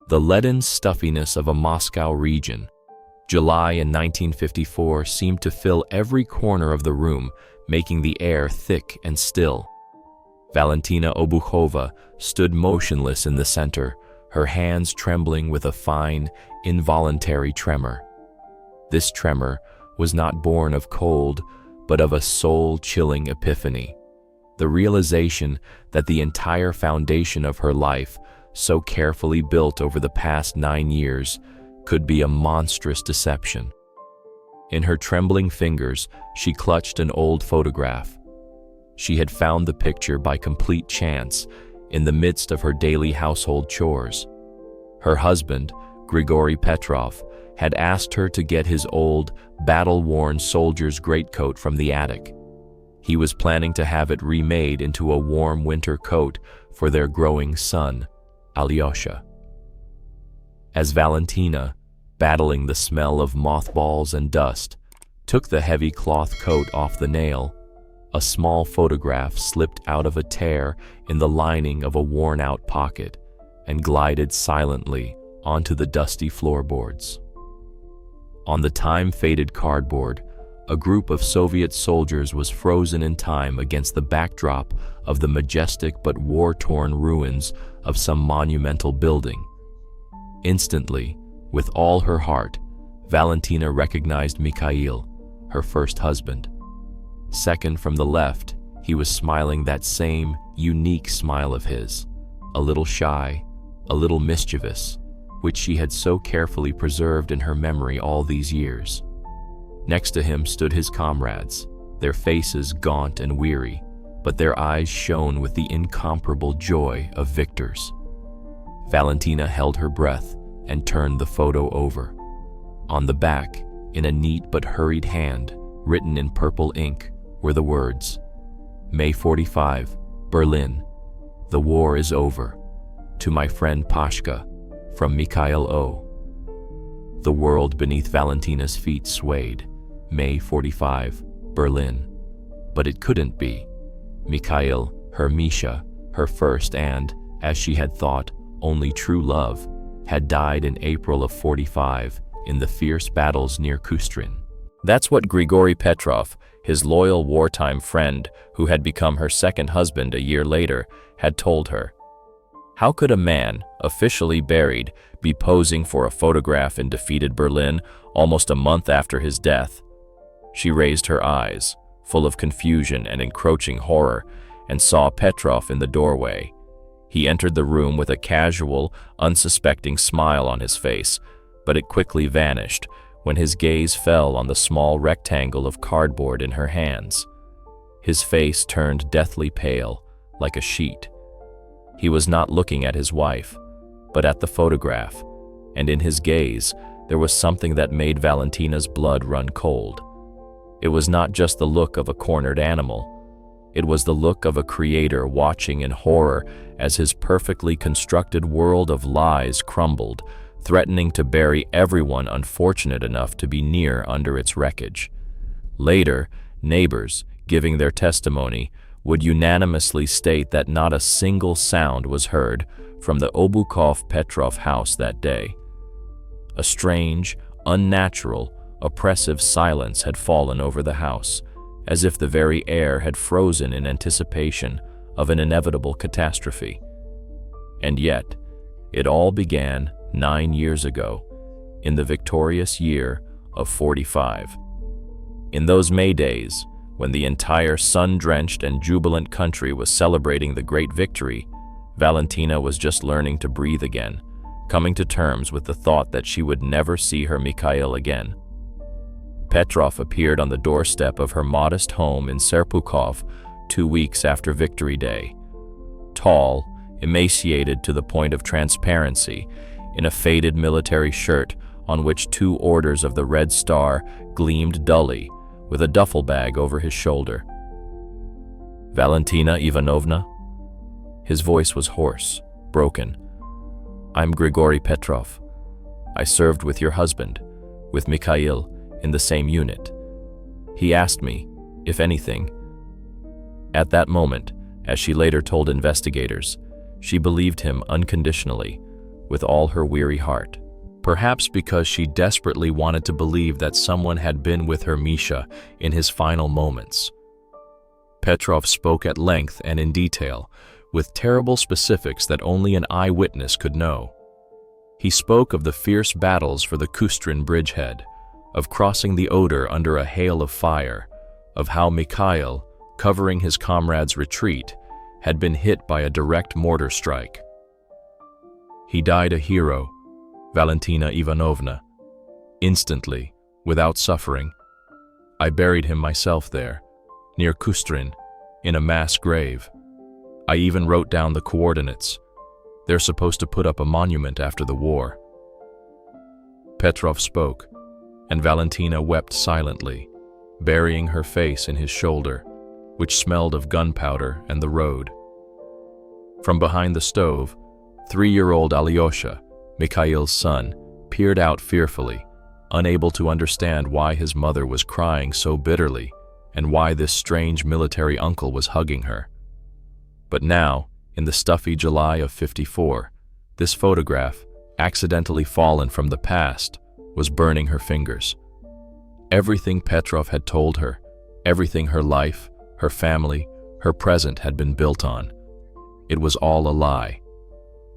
The leaden stuffiness of a Moscow region. July in 1954 seemed to fill every corner of the room, making the air thick and still. Valentina Obukhova stood motionless in the center, her hands trembling with a fine, involuntary tremor. This tremor was not born of cold, but of a soul-chilling epiphany. The realization that the entire foundation of her life, so carefully built over the past 9 years, could be a monstrous deception. In her trembling fingers, she clutched an old photograph. She had found the picture by complete chance in the midst of her daily household chores. Her husband, Grigory Petrov, had asked her to get his old, battle-worn soldier's greatcoat from the attic. He was planning to have it remade into a warm winter coat for their growing son, Alyosha. As Valentina, battling the smell of mothballs and dust, took the heavy cloth coat off the nail, a small photograph slipped out of a tear in the lining of a worn-out pocket and glided silently onto the dusty floorboards. On the time-faded cardboard, a group of Soviet soldiers was frozen in time against the backdrop of the majestic but war-torn ruins of some monumental building. Instantly, with all her heart, Valentina recognized Mikhail, her first husband. Second from the left, he was smiling that same unique smile of his, a little shy, a little mischievous, which she had so carefully preserved in her memory all these years. Next to him stood his comrades, their faces gaunt and weary, but their eyes shone with the incomparable joy of victors. Valentina held her breath and turned the photo over. On the back, in a neat but hurried hand, written in purple ink, were the words, May 45, Berlin. The war is over. To my friend Pashka, from Mikhail O. The world beneath Valentina's feet swayed. May 45, Berlin. But it couldn't be. Mikhail, her Misha, her first and, as she had thought, only true love, had died in April of 45 in the fierce battles near Kustrin. That's what Grigory Petrov, his loyal wartime friend who had become her second husband a year later, had told her. How could a man, officially buried, be posing for a photograph in defeated Berlin almost a month after his death? She raised her eyes, full of confusion and encroaching horror, and saw Petrov in the doorway. He entered the room with a casual, unsuspecting smile on his face, but it quickly vanished when his gaze fell on the small rectangle of cardboard in her hands. His face turned deathly pale, like a sheet. He was not looking at his wife, but at the photograph, and in his gaze there was something that made Valentina's blood run cold. It was not just the look of a cornered animal. It was the look of a creator watching in horror as his perfectly constructed world of lies crumbled, threatening to bury everyone unfortunate enough to be near under its wreckage. Later, neighbors, giving their testimony, would unanimously state that not a single sound was heard from the Obukhov-Petrov house that day. A strange, unnatural, oppressive silence had fallen over the house, as if the very air had frozen in anticipation of an inevitable catastrophe. And yet, it all began 9 years ago, in the victorious year of 45. In those May days, when the entire sun-drenched and jubilant country was celebrating the great victory, Valentina was just learning to breathe again, coming to terms with the thought that she would never see her Mikhail again. Petrov appeared on the doorstep of her modest home in Serpukhov 2 weeks after Victory Day. Tall, emaciated to the point of transparency, in a faded military shirt on which 2 orders of the Red Star gleamed dully, with a duffel bag over his shoulder. Valentina Ivanovna? His voice was hoarse, broken. I'm Grigory Petrov. I served with your husband, with Mikhail, in the same unit. He asked me, if anything. At that moment, as she later told investigators, she believed him unconditionally, with all her weary heart. Perhaps because she desperately wanted to believe that someone had been with her Misha in his final moments. Petrov spoke at length and in detail, with terrible specifics that only an eyewitness could know. He spoke of the fierce battles for the Kustrin bridgehead, of crossing the Oder under a hail of fire, of how Mikhail, covering his comrade's retreat, had been hit by a direct mortar strike. He died a hero, Valentina Ivanovna. Instantly, without suffering. I buried him myself there, near Kustrin, in a mass grave. I even wrote down the coordinates. They're supposed to put up a monument after the war. Petrov spoke, and Valentina wept silently, burying her face in his shoulder, which smelled of gunpowder and the road. From behind the stove, 3-year-old Alyosha, Mikhail's son, peered out fearfully, unable to understand why his mother was crying so bitterly and why this strange military uncle was hugging her. But now, in the stuffy July of '54, this photograph, accidentally fallen from the past, was burning her fingers. Everything Petrov had told her, everything her life, her family, her present had been built on. It was all a lie.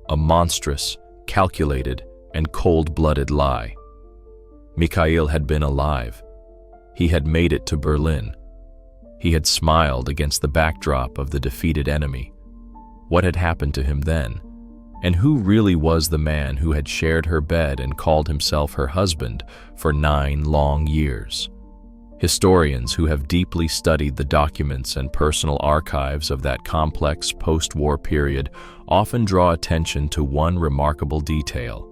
A monstrous, calculated, and cold-blooded lie. Mikhail had been alive. He had made it to Berlin. He had smiled against the backdrop of the defeated enemy. What had happened to him then? And who really was the man who had shared her bed and called himself her husband for 9 long years? Historians who have deeply studied the documents and personal archives of that complex post-war period often draw attention to one remarkable detail.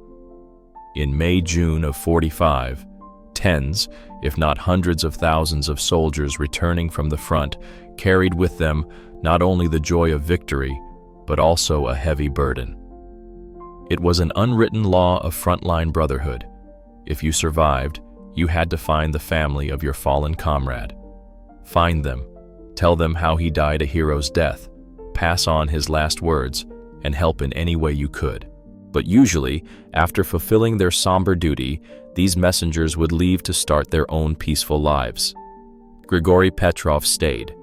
In May-June of '45, tens, if not hundreds of thousands of soldiers returning from the front carried with them not only the joy of victory, but also a heavy burden. It was an unwritten law of frontline brotherhood. If you survived, you had to find the family of your fallen comrade. Find them, tell them how he died a hero's death, pass on his last words, and help in any way you could. But usually, after fulfilling their somber duty, these messengers would leave to start their own peaceful lives. Grigory Petrov stayed.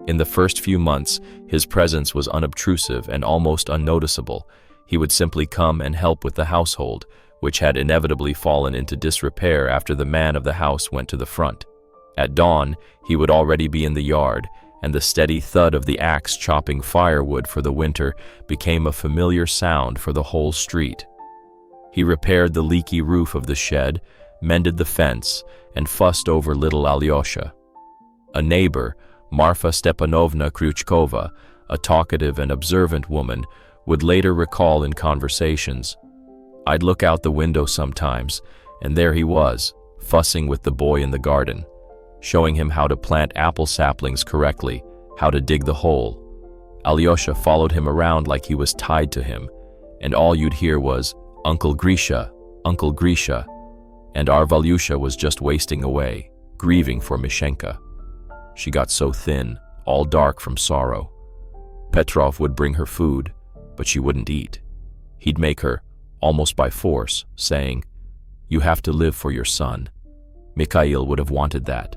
In the first few months, his presence was unobtrusive and almost unnoticeable. He would simply come and help with the household, which had inevitably fallen into disrepair after the man of the house went to the front. At dawn, he would already be in the yard, and the steady thud of the axe chopping firewood for the winter became a familiar sound for the whole street. He repaired the leaky roof of the shed, mended the fence, and fussed over little Alyosha. A neighbor, Marfa Stepanovna Kryuchkova, a talkative and observant woman, would later recall in conversations, "I'd look out the window sometimes, and there he was, fussing with the boy in the garden, showing him how to plant apple saplings correctly, how to dig the hole. Alyosha followed him around like he was tied to him, and all you'd hear was, 'Uncle Grisha, Uncle Grisha,' and our Valyusha was just wasting away, grieving for Mishenka. She got so thin, all dark from sorrow. Petrov would bring her food, but she wouldn't eat. He'd make her, almost by force, saying, 'You have to live for your son.' Mikhail would have wanted that."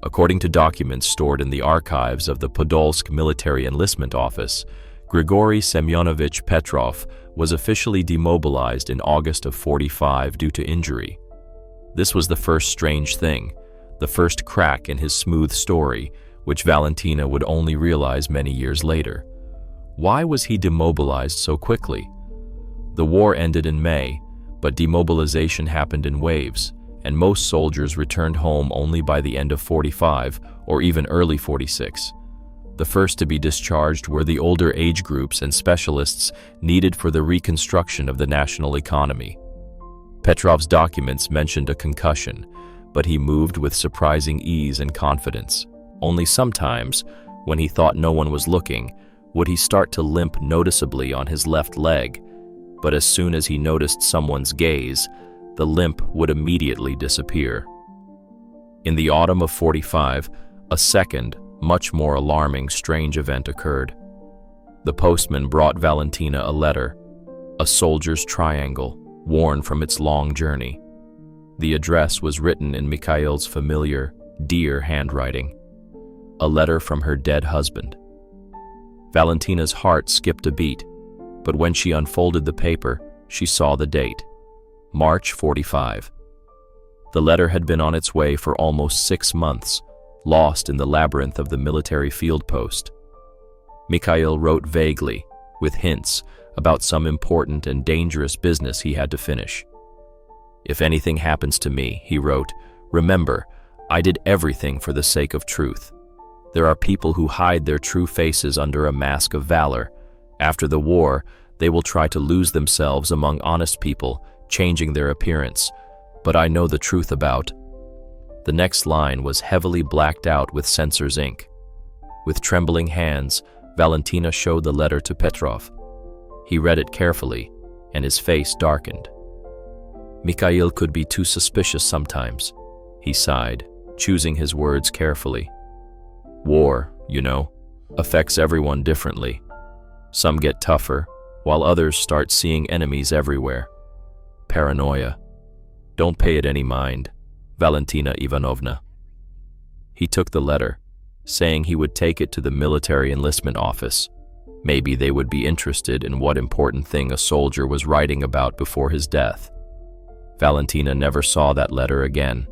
According to documents stored in the archives of the Podolsk Military Enlistment Office, Grigory Semyonovich Petrov was officially demobilized in August of '45 due to injury. This was the first strange thing, the first crack in his smooth story, which Valentina would only realize many years later. Why was he demobilized so quickly? The war ended in May, but demobilization happened in waves, and most soldiers returned home only by the end of '45 or even early '46. The first to be discharged were the older age groups and specialists needed for the reconstruction of the national economy. Petrov's documents mentioned a concussion, but he moved with surprising ease and confidence. Only sometimes, when he thought no one was looking, would he start to limp noticeably on his left leg, but as soon as he noticed someone's gaze, the limp would immediately disappear. In the autumn of '45, a second, much more alarming, strange event occurred. The postman brought Valentina a letter. a soldier's triangle, worn from its long journey. The address was written in Mikhail's familiar, dear handwriting. A letter from her dead husband. Valentina's heart skipped a beat, but when she unfolded the paper, she saw the date. March 45. The letter had been on its way for almost 6 months, lost in the labyrinth of the military field post. Mikhail wrote vaguely, with hints about some important and dangerous business he had to finish. If anything happens to me, he wrote, remember, I did everything for the sake of truth. There are people who hide their true faces under a mask of valor. After the war, they will try to lose themselves among honest people, changing their appearance. But I know the truth about. The next line was heavily blacked out with censor's ink. With trembling hands, Valentina showed the letter to Petrov. He read it carefully, and his face darkened. Mikhail could be too suspicious sometimes, he sighed, choosing his words carefully. War, you know, affects everyone differently. Some get tougher, while others start seeing enemies everywhere. Paranoia. Don't pay it any mind, Valentina Ivanovna. He took the letter, saying he would take it to the military enlistment office. Maybe they would be interested in what important thing a soldier was writing about before his death. Valentina never saw that letter again.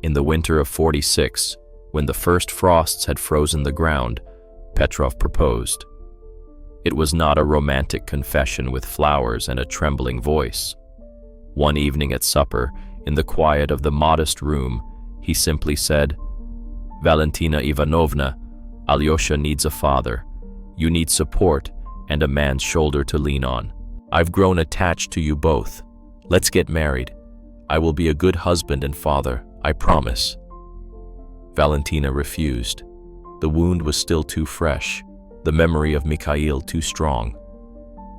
In the winter of 46, when the first frosts had frozen the ground, Petrov proposed. It was not a romantic confession with flowers and a trembling voice. One evening at supper, in the quiet of the modest room, he simply said, Valentina Ivanovna, Alyosha needs a father. You need support and a man's shoulder to lean on. I've grown attached to you both. Let's get married. I will be a good husband and father, I promise. Valentina refused. The wound was still too fresh, the memory of Mikhail too strong.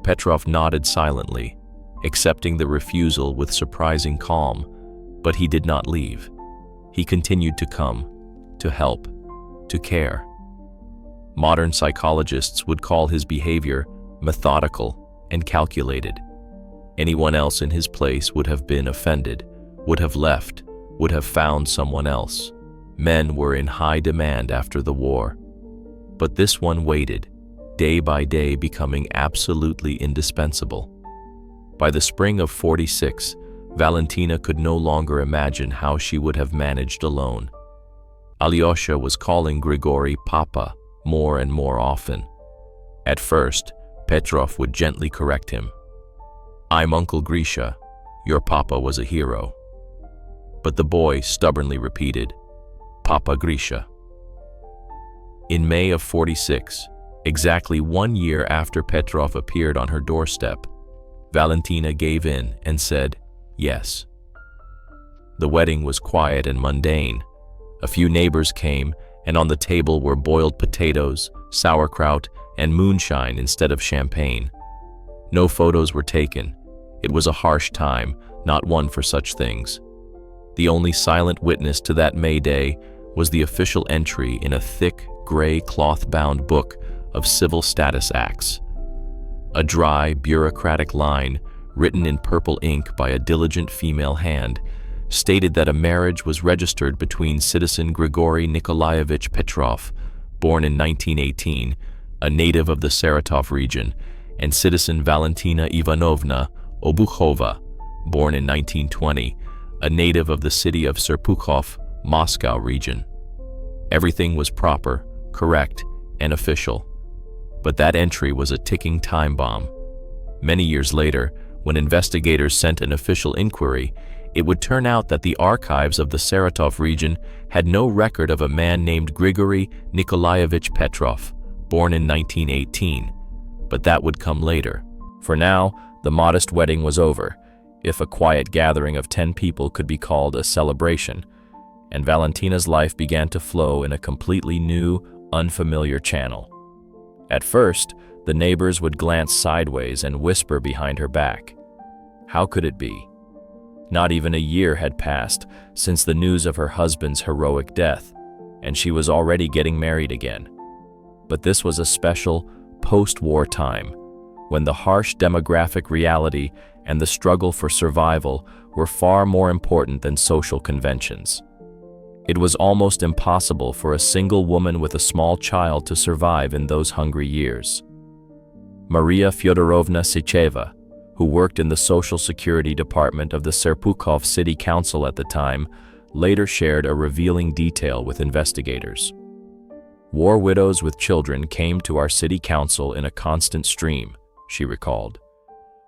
Petrov nodded silently, accepting the refusal with surprising calm, but he did not leave. He continued to come, to help, to care. Modern psychologists would call his behavior methodical and calculated. Anyone else in his place would have been offended, would have left, would have found someone else. Men were in high demand after the war. But this one waited, day by day becoming absolutely indispensable. By the spring of 46, Valentina could no longer imagine how she would have managed alone. Alyosha was calling Grigory Papa more and more often. At first, Petrov would gently correct him. I'm Uncle Grisha. Your papa was a hero. But the boy stubbornly repeated, Papa Grisha. In May of 46, exactly 1 year after Petrov appeared on her doorstep, Valentina gave in and said, yes. The wedding was quiet and mundane. A few neighbors came, and on the table were boiled potatoes, sauerkraut, and moonshine instead of champagne. No photos were taken. It was a harsh time, not one for such things. The only silent witness to that May Day was the official entry in a thick, gray cloth-bound book of civil status acts. A dry, bureaucratic line, written in purple ink by a diligent female hand, stated that a marriage was registered between citizen Grigory Nikolaevich Petrov, born in 1918, a native of the Saratov region, and citizen Valentina Ivanovna Obukhova, born in 1920, a native of the city of Serpukhov, Moscow region. Everything was proper, correct, and official. But that entry was a ticking time bomb. Many years later, when investigators sent an official inquiry, it would turn out that the archives of the Saratov region had no record of a man named Grigory Nikolaevich Petrov, born in 1918. But that would come later. For now, the modest wedding was over, if a quiet gathering of 10 people could be called a celebration, and Valentina's life began to flow in a completely new, unfamiliar channel. At first, the neighbors would glance sideways and whisper behind her back. How could it be? Not even a year had passed since the news of her husband's heroic death, and she was already getting married again. But this was a special, post-war time, when the harsh demographic reality and the struggle for survival were far more important than social conventions. It was almost impossible for a single woman with a small child to survive in those hungry years. Maria Fyodorovna Sycheva, who worked in the Social Security Department of the Serpukhov City Council at the time, later shared a revealing detail with investigators. War widows with children came to our city council in a constant stream, she recalled.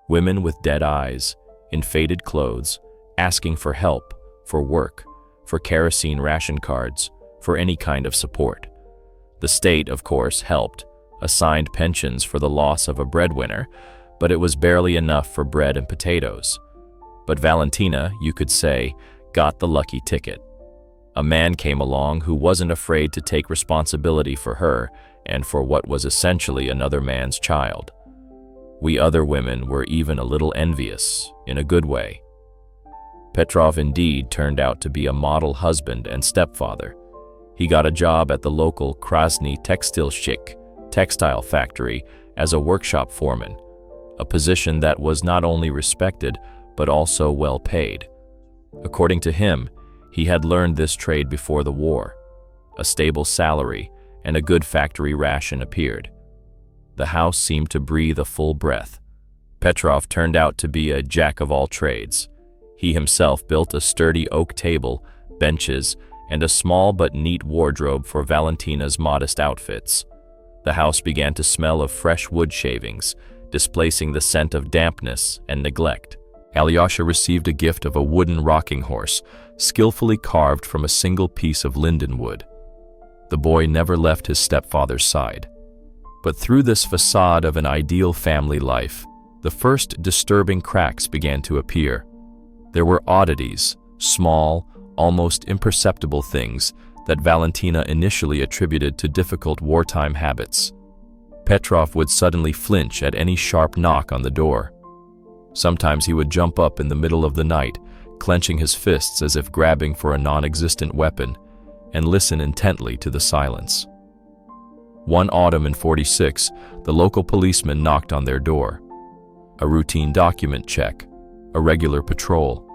Women with dead eyes, in faded clothes, asking for help, for work, for kerosene ration cards, for any kind of support. The state, of course, helped, assigned pensions for the loss of a breadwinner, but it was barely enough for bread and potatoes. But Valentina, you could say, got the lucky ticket. A man came along who wasn't afraid to take responsibility for her and for what was essentially another man's child. We other women were even a little envious, in a good way. Petrov indeed turned out to be a model husband and stepfather. He got a job at the local Krasny Tekstilshchik textile factory as a workshop foreman, a position that was not only respected but also well paid. According to him, he had learned this trade before the war. A stable salary and a good factory ration appeared. The house seemed to breathe a full breath. Petrov turned out to be a jack of all trades. He himself built a sturdy oak table, benches, and a small but neat wardrobe for Valentina's modest outfits. The house began to smell of fresh wood shavings, displacing the scent of dampness and neglect. Alyosha received a gift of a wooden rocking horse, skillfully carved from a single piece of linden wood. The boy never left his stepfather's side. But through this facade of an ideal family life, the first disturbing cracks began to appear. There were oddities, small, almost imperceptible things that Valentina initially attributed to difficult wartime habits. Petrov would suddenly flinch at any sharp knock on the door. Sometimes he would jump up in the middle of the night, clenching his fists as if grabbing for a non-existent weapon, and listen intently to the silence. One autumn in '46, the local policeman knocked on their door. A routine document check, a regular patrol.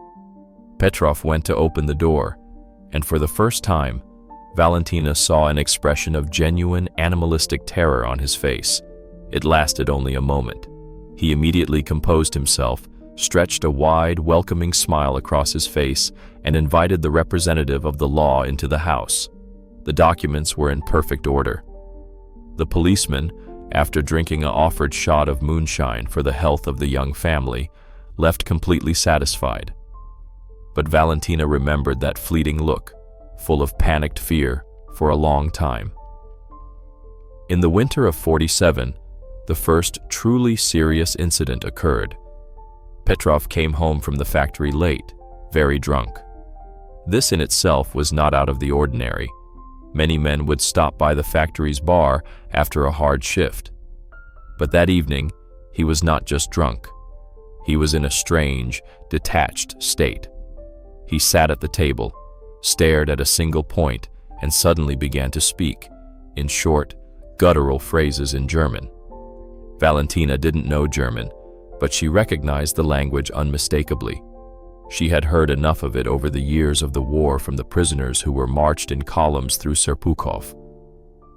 Petrov went to open the door, and for the first time, Valentina saw an expression of genuine animalistic terror on his face. It lasted only a moment. He immediately composed himself, stretched a wide, welcoming smile across his face, and invited the representative of the law into the house. The documents were in perfect order. The policeman, after drinking an offered shot of moonshine for the health of the young family, left completely satisfied. But Valentina remembered that fleeting look, full of panicked fear, for a long time. In the winter of '47, the first truly serious incident occurred. Petrov came home from the factory late, very drunk. This in itself was not out of the ordinary. Many men would stop by the factory's bar after a hard shift. But that evening, he was not just drunk. He was in a strange, detached state. He sat at the table, stared at a single point, and suddenly began to speak, in short, guttural phrases in German. Valentina didn't know German, but she recognized the language unmistakably. She had heard enough of it over the years of the war from the prisoners who were marched in columns through Serpukhov.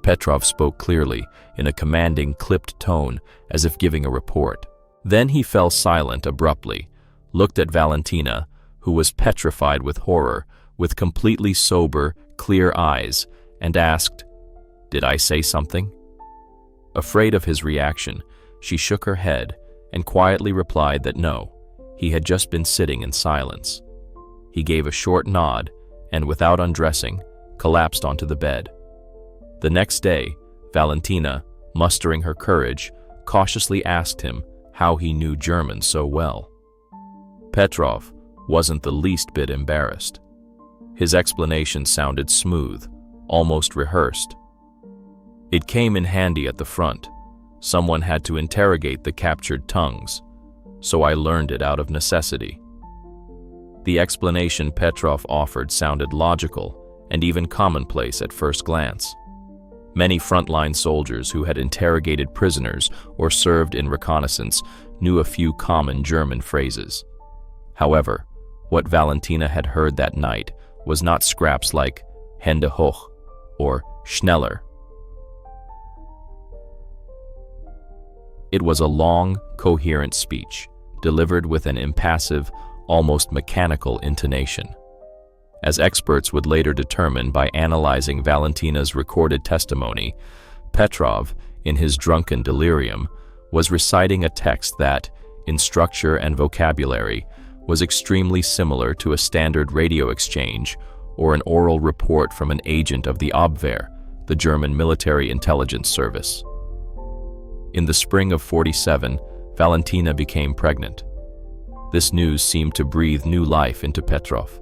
Petrov spoke clearly, in a commanding, clipped tone, as if giving a report. Then he fell silent abruptly, looked at Valentina, who was petrified with horror, with completely sober, clear eyes, and asked, "Did I say something?" Afraid of his reaction, she shook her head and quietly replied that no, he had just been sitting in silence. He gave a short nod and, without undressing, collapsed onto the bed. The next day, Valentina, mustering her courage, cautiously asked him how he knew German so well. Petrov wasn't the least bit embarrassed. His explanation sounded smooth, almost rehearsed. It came in handy at the front. Someone had to interrogate the captured tongues, so I learned it out of necessity. The explanation Petrov offered sounded logical and even commonplace at first glance. Many frontline soldiers who had interrogated prisoners or served in reconnaissance knew a few common German phrases. However, what Valentina had heard that night was not scraps like Hände hoch or Schneller. It was a long, coherent speech, delivered with an impassive, almost mechanical intonation. As experts would later determine by analyzing Valentina's recorded testimony, Petrov, in his drunken delirium, was reciting a text that, in structure and vocabulary, was extremely similar to a standard radio exchange or an oral report from an agent of the Abwehr, the German military intelligence service. In the spring of '47, Valentina became pregnant. This news seemed to breathe new life into Petrov.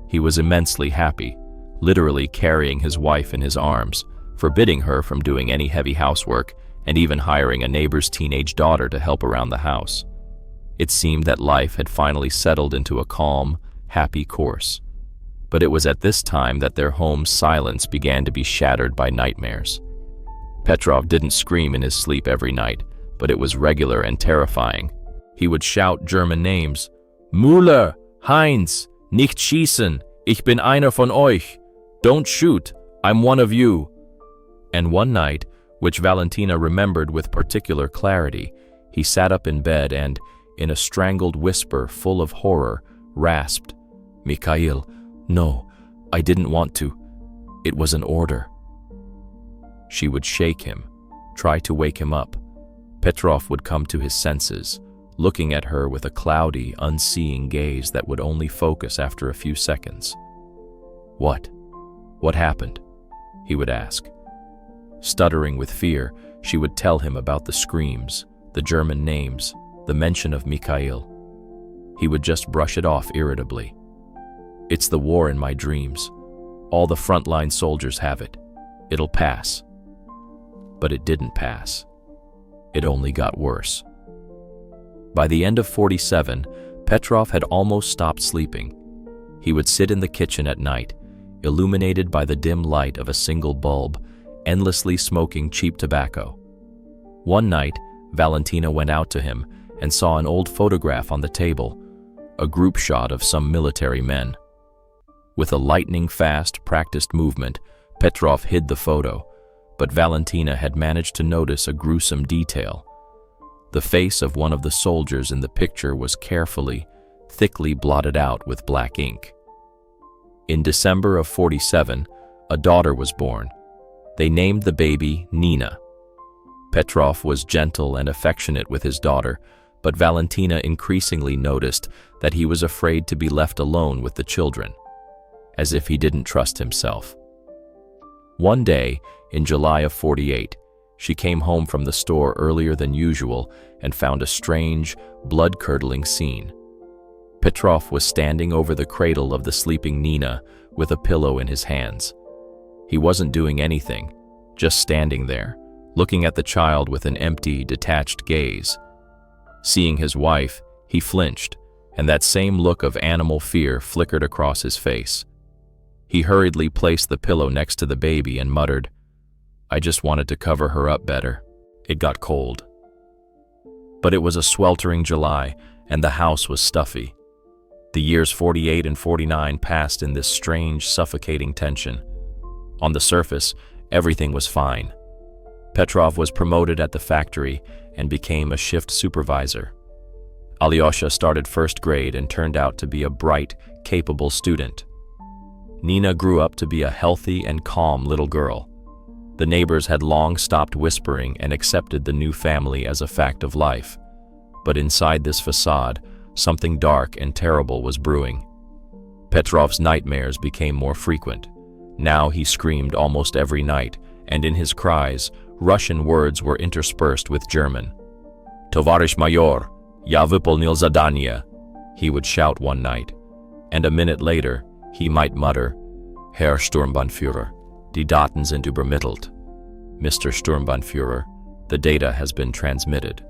He was immensely happy, literally carrying his wife in his arms, forbidding her from doing any heavy housework, and even hiring a neighbor's teenage daughter to help around the house. It seemed that life had finally settled into a calm, happy course. But it was at this time that their home's silence began to be shattered by nightmares. Petrov didn't scream in his sleep every night, but it was regular and terrifying. He would shout German names, Müller, Heinz, nicht schießen, ich bin einer von euch. Don't shoot, I'm one of you. And one night, which Valentina remembered with particular clarity, he sat up in bed and, in a strangled whisper full of horror, rasped, Mikhail, no, I didn't want to. It was an order. She would shake him, try to wake him up. Petrov would come to his senses, looking at her with a cloudy, unseeing gaze that would only focus after a few seconds. What? What happened? He would ask. Stuttering with fear, she would tell him about the screams, the German names, the mention of Mikhail. He would just brush it off irritably. It's the war in my dreams. All the frontline soldiers have it. It'll pass. But it didn't pass. It only got worse. By the end of '47, Petrov had almost stopped sleeping. He would sit in the kitchen at night, illuminated by the dim light of a single bulb, endlessly smoking cheap tobacco. One night, Valentina went out to him and saw an old photograph on the table, a group shot of some military men. With a lightning-fast, practiced movement, Petrov hid the photo, but Valentina had managed to notice a gruesome detail. The face of one of the soldiers in the picture was carefully, thickly blotted out with black ink. In December of '47, a daughter was born. They named the baby Nina. Petrov was gentle and affectionate with his daughter, but Valentina increasingly noticed that he was afraid to be left alone with the children, as if he didn't trust himself. One day, in July of '48, she came home from the store earlier than usual and found a strange, blood-curdling scene. Petrov was standing over the cradle of the sleeping Nina with a pillow in his hands. He wasn't doing anything, just standing there, looking at the child with an empty, detached gaze. Seeing his wife, he flinched, and that same look of animal fear flickered across his face. He hurriedly placed the pillow next to the baby and muttered, I just wanted to cover her up better. It got cold. But it was a sweltering July, and the house was stuffy. The years '48 and '49 passed in this strange, suffocating tension. On the surface, everything was fine. Petrov was promoted at the factory and became a shift supervisor. Alyosha started first grade and turned out to be a bright, capable student. Nina grew up to be a healthy and calm little girl. The neighbors had long stopped whispering and accepted the new family as a fact of life. But inside this facade, something dark and terrible was brewing. Petrov's nightmares became more frequent. Now he screamed almost every night, and in his cries, Russian words were interspersed with German. Tovarish Mayor, ya vypolnil zadanie, he would shout one night, and a minute later, he might mutter, Herr Sturmbannführer, die Daten sind übermittelt. Mr. Sturmbannführer, the data has been transmitted.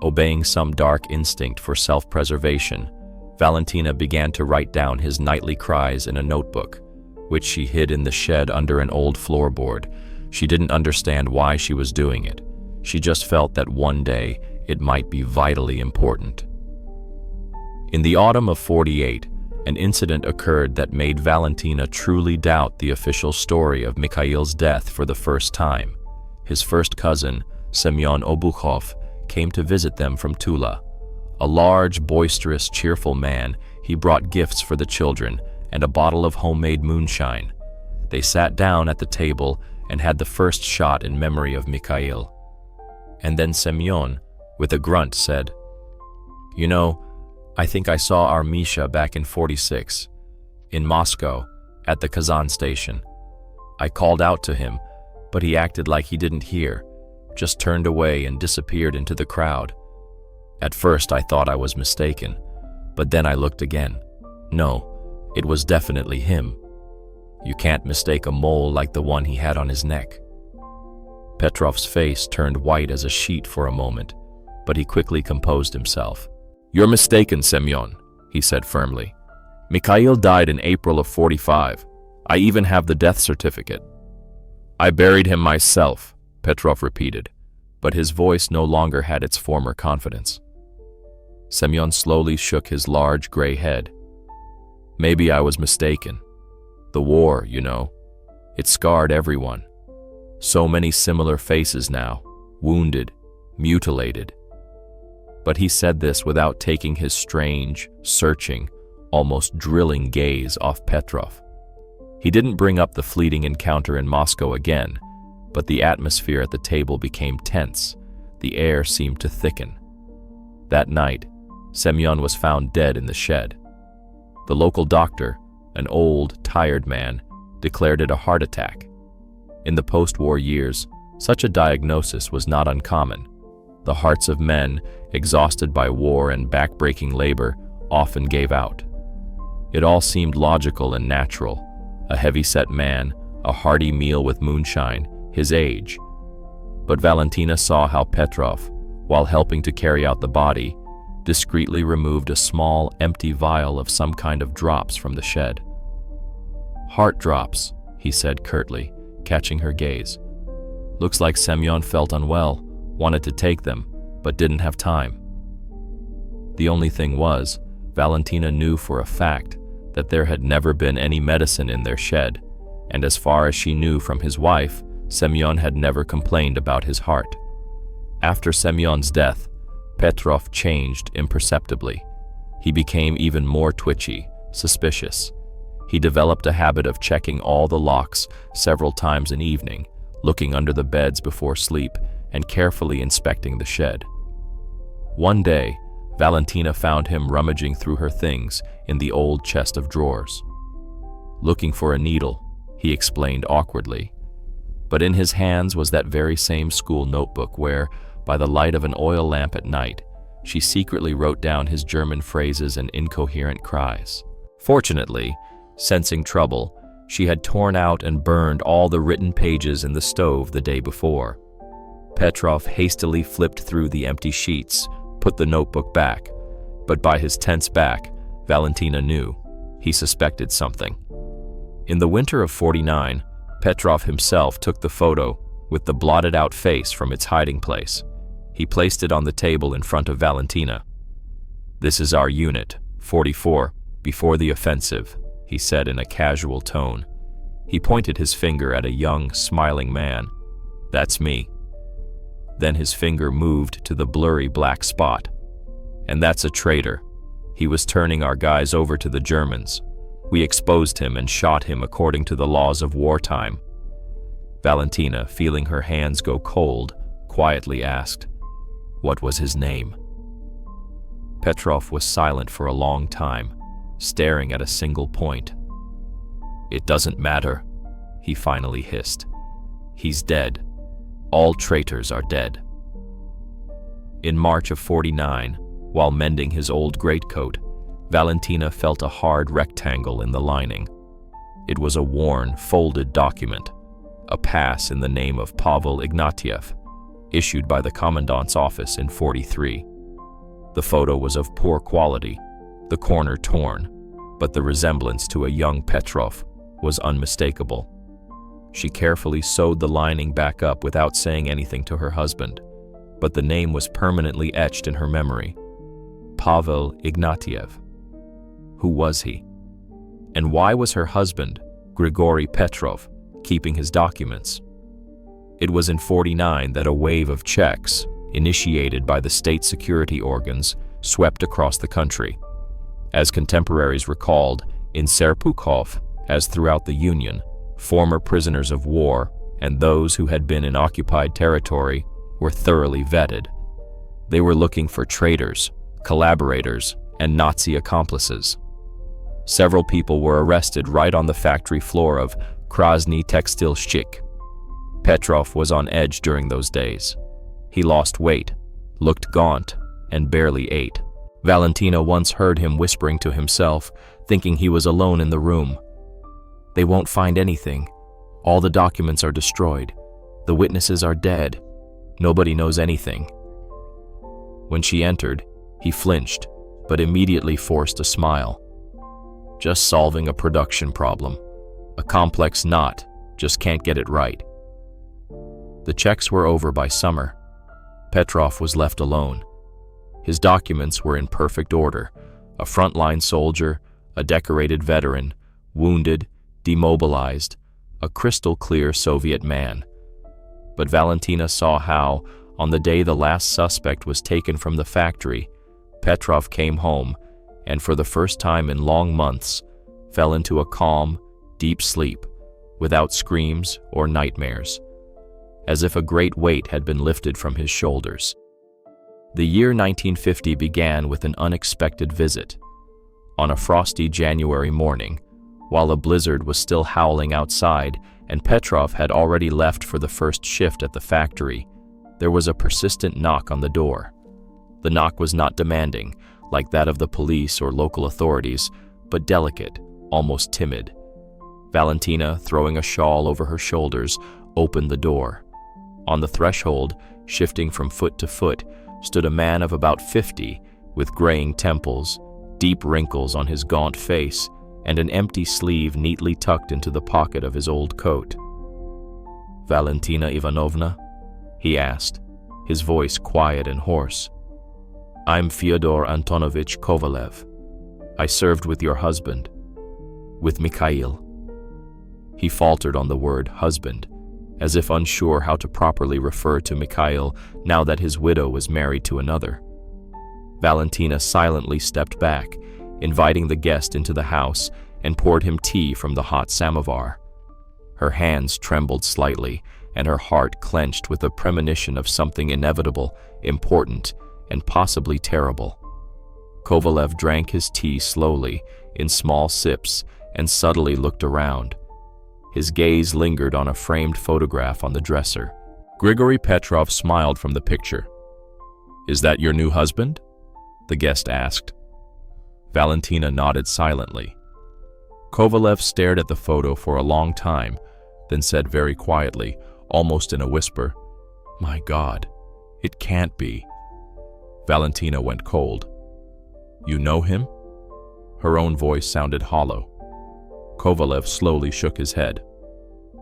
Obeying some dark instinct for self-preservation, Valentina began to write down his nightly cries in a notebook, which she hid in the shed under an old floorboard. She didn't understand why she was doing it. She just felt that one day it might be vitally important. In the autumn of '48, an incident occurred that made Valentina truly doubt the official story of Mikhail's death for the first time. His first cousin, Semyon Obukhov, came to visit them from Tula. A large, boisterous, cheerful man, he brought gifts for the children and a bottle of homemade moonshine. They sat down at the table and had the first shot in memory of Mikhail. And then Semyon, with a grunt, said, "You know, I think I saw our Misha back in '46, in Moscow, at the Kazan station. I called out to him, but he acted like he didn't hear, just turned away and disappeared into the crowd. At first I thought I was mistaken, but then I looked again. No, it was definitely him. You can't mistake a mole like the one he had on his neck." Petrov's face turned white as a sheet for a moment, but he quickly composed himself. "You're mistaken, Semyon," he said firmly. "Mikhail died in April of '45. I even have the death certificate." "I buried him myself," Petrov repeated, but his voice no longer had its former confidence. Semyon slowly shook his large gray head. "Maybe I was mistaken. The war, you know, it scarred everyone. So many similar faces now, wounded, mutilated." But he said this without taking his strange, searching, almost drilling gaze off Petrov. He didn't bring up the fleeting encounter in Moscow again, but the atmosphere at the table became tense. The air seemed to thicken. That night, Semyon was found dead in the shed. The local doctor, an old, tired man, declared it a heart attack. In the post-war years, such a diagnosis was not uncommon. The hearts of men, exhausted by war and back-breaking labor, often gave out. It all seemed logical and natural. A heavy-set man, a hearty meal with moonshine, his age. But Valentina saw how Petrov, while helping to carry out the body, discreetly removed a small, empty vial of some kind of drops from the shed. "Heart drops," he said curtly, catching her gaze. "Looks like Semyon felt unwell, wanted to take them, but didn't have time." The only thing was, Valentina knew for a fact that there had never been any medicine in their shed, and as far as she knew from his wife, Semyon had never complained about his heart. After Semyon's death, Petrov changed imperceptibly. He became even more twitchy, suspicious. He developed a habit of checking all the locks several times an evening, looking under the beds before sleep, and carefully inspecting the shed. One day, Valentina found him rummaging through her things in the old chest of drawers. "Looking for a needle," he explained awkwardly. But in his hands was that very same school notebook where, by the light of an oil lamp at night, she secretly wrote down his German phrases and incoherent cries. Fortunately, sensing trouble, she had torn out and burned all the written pages in the stove the day before. Petrov hastily flipped through the empty sheets, put the notebook back, but by his tense back, Valentina knew. He suspected something. In the winter of '49, Petrov himself took the photo with the blotted-out face from its hiding place. He placed it on the table in front of Valentina. "This is our unit, 44, before the offensive," he said in a casual tone. He pointed his finger at a young, smiling man. "That's me." Then his finger moved to the blurry black spot. "And that's a traitor. He was turning our guys over to the Germans. We exposed him and shot him according to the laws of wartime." Valentina, feeling her hands go cold, quietly asked, "What was his name?" Petrov was silent for a long time, staring at a single point. "It doesn't matter," he finally hissed. "He's dead. All traitors are dead." In March of '49, while mending his old greatcoat, Valentina felt a hard rectangle in the lining. It was a worn, folded document, a pass in the name of Pavel Ignatiev, issued by the commandant's office in '43. The photo was of poor quality, the corner torn, but the resemblance to a young Petrov was unmistakable. She carefully sewed the lining back up without saying anything to her husband, but the name was permanently etched in her memory. Pavel Ignatiev. Who was he? And why was her husband, Grigory Petrov, keeping his documents? It was in '49 that a wave of checks, initiated by the state security organs, swept across the country. As contemporaries recalled, in Serpukhov, as throughout the Union, former prisoners of war and those who had been in occupied territory were thoroughly vetted. They were looking for traitors, collaborators, and Nazi accomplices. Several people were arrested right on the factory floor of Krasny Tekstilshchik. Petrov was on edge during those days. He lost weight, looked gaunt, and barely ate. Valentina once heard him whispering to himself, thinking he was alone in the room. "They won't find anything. All the documents are destroyed. The witnesses are dead. Nobody knows anything." When she entered, he flinched, but immediately forced a smile. Just solving a production problem. A complex knot, just can't get it right. The checks were over by summer. Petrov was left alone. His documents were in perfect order: a frontline soldier, a decorated veteran, wounded, demobilized, a crystal-clear Soviet man. But Valentina saw how, on the day the last suspect was taken from the factory, Petrov came home and, for the first time in long months, fell into a calm, deep sleep, without screams or nightmares, as if a great weight had been lifted from his shoulders. The year 1950 began with an unexpected visit. On a frosty January morning, while a blizzard was still howling outside and Petrov had already left for the first shift at the factory, there was a persistent knock on the door. The knock was not demanding, like that of the police or local authorities, but delicate, almost timid. Valentina, throwing a shawl over her shoulders, opened the door. On the threshold, shifting from foot to foot, stood a man of about 50, with graying temples, deep wrinkles on his gaunt face, and an empty sleeve neatly tucked into the pocket of his old coat. "Valentina Ivanovna?" he asked, his voice quiet and hoarse. "I'm Fyodor Antonovich Kovalev. I served with your husband, with Mikhail." He faltered on the word husband, as if unsure how to properly refer to Mikhail now that his widow was married to another. Valentina silently stepped back, inviting the guest into the house, and poured him tea from the hot samovar. Her hands trembled slightly, and her heart clenched with a premonition of something inevitable, important, and possibly terrible. Kovalev drank his tea slowly, in small sips, and subtly looked around. His gaze lingered on a framed photograph on the dresser. Grigory Petrov smiled from the picture. "Is that your new husband?" the guest asked. Valentina nodded silently. Kovalev stared at the photo for a long time, then said very quietly, almost in a whisper, "My God, it can't be." Valentina went cold. "You know him?" Her own voice sounded hollow. Kovalev slowly shook his head.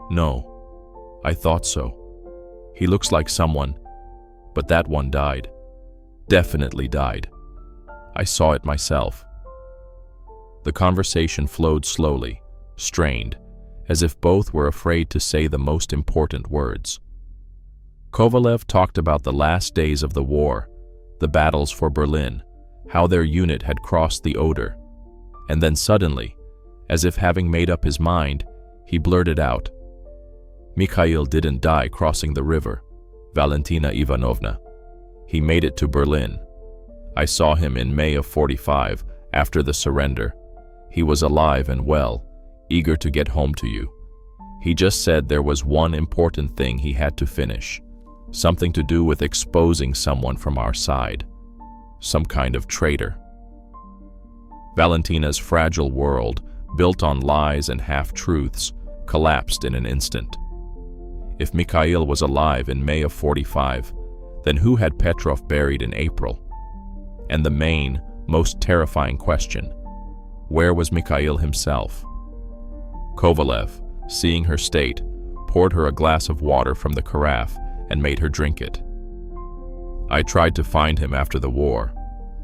"No, I thought so. He looks like someone, but that one died. Definitely died. I saw it myself." The conversation flowed slowly, strained, as if both were afraid to say the most important words. Kovalev talked about the last days of the war, the battles for Berlin, how their unit had crossed the Oder, and then suddenly, as if having made up his mind, he blurted out, "Mikhail didn't die crossing the river, Valentina Ivanovna. He made it to Berlin. I saw him in May of '45, after the surrender. He was alive and well, eager to get home to you. He just said there was one important thing he had to finish, something to do with exposing someone from our side, some kind of traitor." Valentina's fragile world, built on lies and half-truths, collapsed in an instant. If Mikhail was alive in May of '45, then who had Petrov buried in April? And the main, most terrifying question, where was Mikhail himself? Kovalev, seeing her state, poured her a glass of water from the carafe and made her drink it. "I tried to find him after the war,"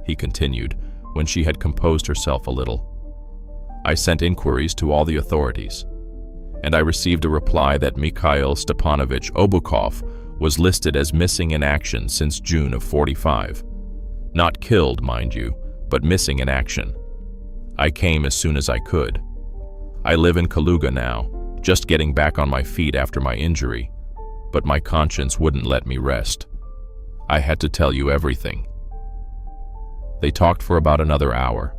he continued, when she had composed herself a little. "I sent inquiries to all the authorities, and I received a reply that Mikhail Stepanovich Obukov was listed as missing in action since June of '45. Not killed, mind you, but missing in action. I came as soon as I could. I live in Kaluga now, just getting back on my feet after my injury, but my conscience wouldn't let me rest. I had to tell you everything." They talked for about another hour.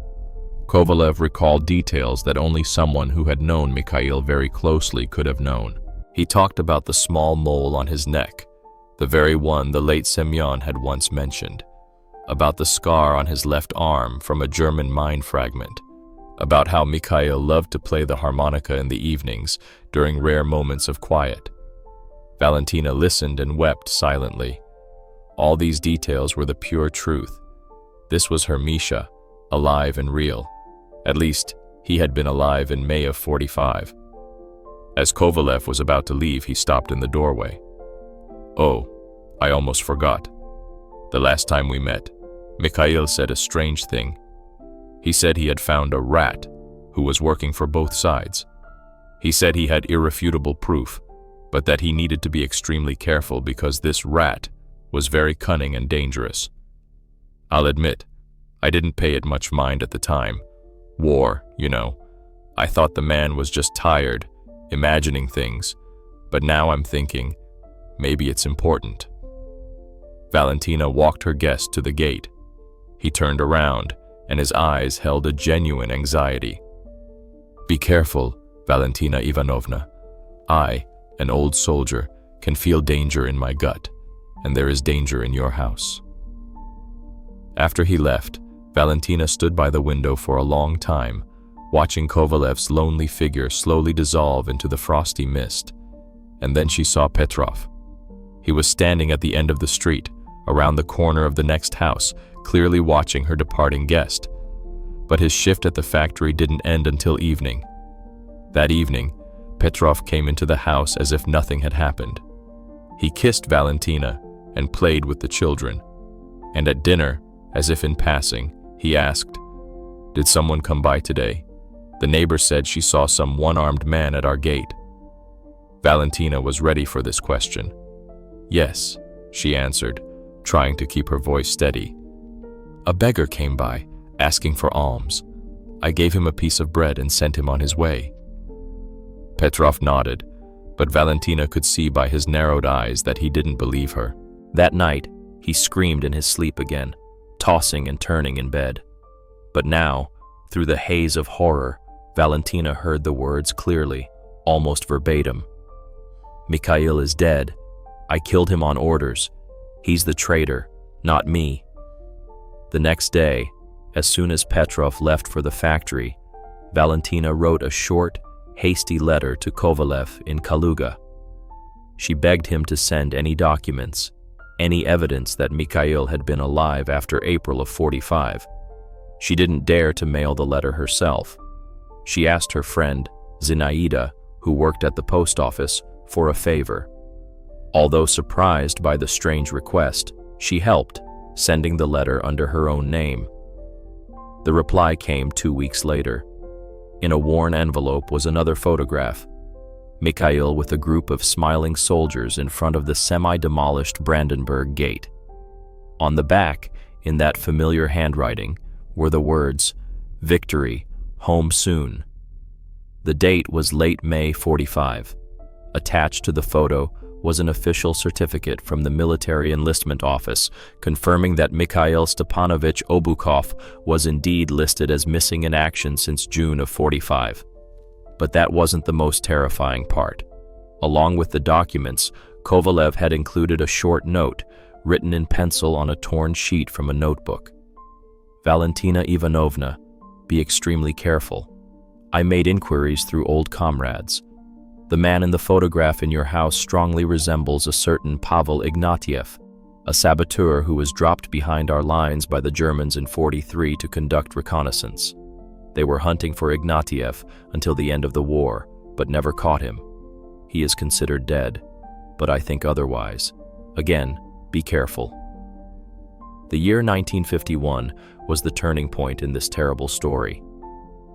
Kovalev recalled details that only someone who had known Mikhail very closely could have known. He talked about the small mole on his neck, the very one the late Semyon had once mentioned, about the scar on his left arm from a German mine fragment, about how Mikhail loved to play the harmonica in the evenings during rare moments of quiet. Valentina listened and wept silently. All these details were the pure truth. This was her Misha, alive and real. At least, he had been alive in May of '45. As Kovalev was about to leave, he stopped in the doorway. "Oh, I almost forgot. The last time we met, Mikhail said a strange thing. He said he had found a rat who was working for both sides. He said he had irrefutable proof, but that he needed to be extremely careful because this rat was very cunning and dangerous. I'll admit, I didn't pay it much mind at the time. War, you know. I thought the man was just tired, imagining things, but now I'm thinking, maybe it's important." Valentina walked her guest to the gate. He turned around, and his eyes held a genuine anxiety. "Be careful, Valentina Ivanovna. I, an old soldier, can feel danger in my gut, and there is danger in your house." After he left, Valentina stood by the window for a long time, watching Kovalev's lonely figure slowly dissolve into the frosty mist, and then she saw Petrov. He was standing at the end of the street, around the corner of the next house, clearly watching her departing guest. But his shift at the factory didn't end until evening. That evening, Petrov came into the house as if nothing had happened. He kissed Valentina and played with the children. And at dinner, as if in passing, he asked, "Did someone come by today? The neighbor said she saw some one-armed man at our gate." Valentina was ready for this question. "Yes," she answered, trying to keep her voice steady. "A beggar came by, asking for alms. I gave him a piece of bread and sent him on his way." Petrov nodded, but Valentina could see by his narrowed eyes that he didn't believe her. That night, he screamed in his sleep again, tossing and turning in bed. But now, through the haze of horror, Valentina heard the words clearly, almost verbatim. "Mikhail is dead. I killed him on orders. He's the traitor, not me." The next day, as soon as Petrov left for the factory, Valentina wrote a short, hasty letter to Kovalev in Kaluga. She begged him to send any documents, any evidence that Mikhail had been alive after April of '45. She didn't dare to mail the letter herself. She asked her friend, Zinaida, who worked at the post office, for a favor. Although surprised by the strange request, she helped, sending the letter under her own name. The reply came 2 weeks later. In a worn envelope was another photograph, Mikhail with a group of smiling soldiers in front of the semi-demolished Brandenburg Gate. On the back, in that familiar handwriting, were the words, "Victory, home soon." The date was late May '45. Attached to the photo was an official certificate from the military enlistment office confirming that Mikhail Stepanovich Obukov was indeed listed as missing in action since June of '45. But that wasn't the most terrifying part. Along with the documents, Kovalev had included a short note written in pencil on a torn sheet from a notebook. "Valentina Ivanovna, be extremely careful. I made inquiries through old comrades. The man in the photograph in your house strongly resembles a certain Pavel Ignatiev, a saboteur who was dropped behind our lines by the Germans in '43 to conduct reconnaissance. They were hunting for Ignatiev until the end of the war, but never caught him. he is considered dead, but I think otherwise. Again, be careful. The year 1951 was the turning point in this terrible story.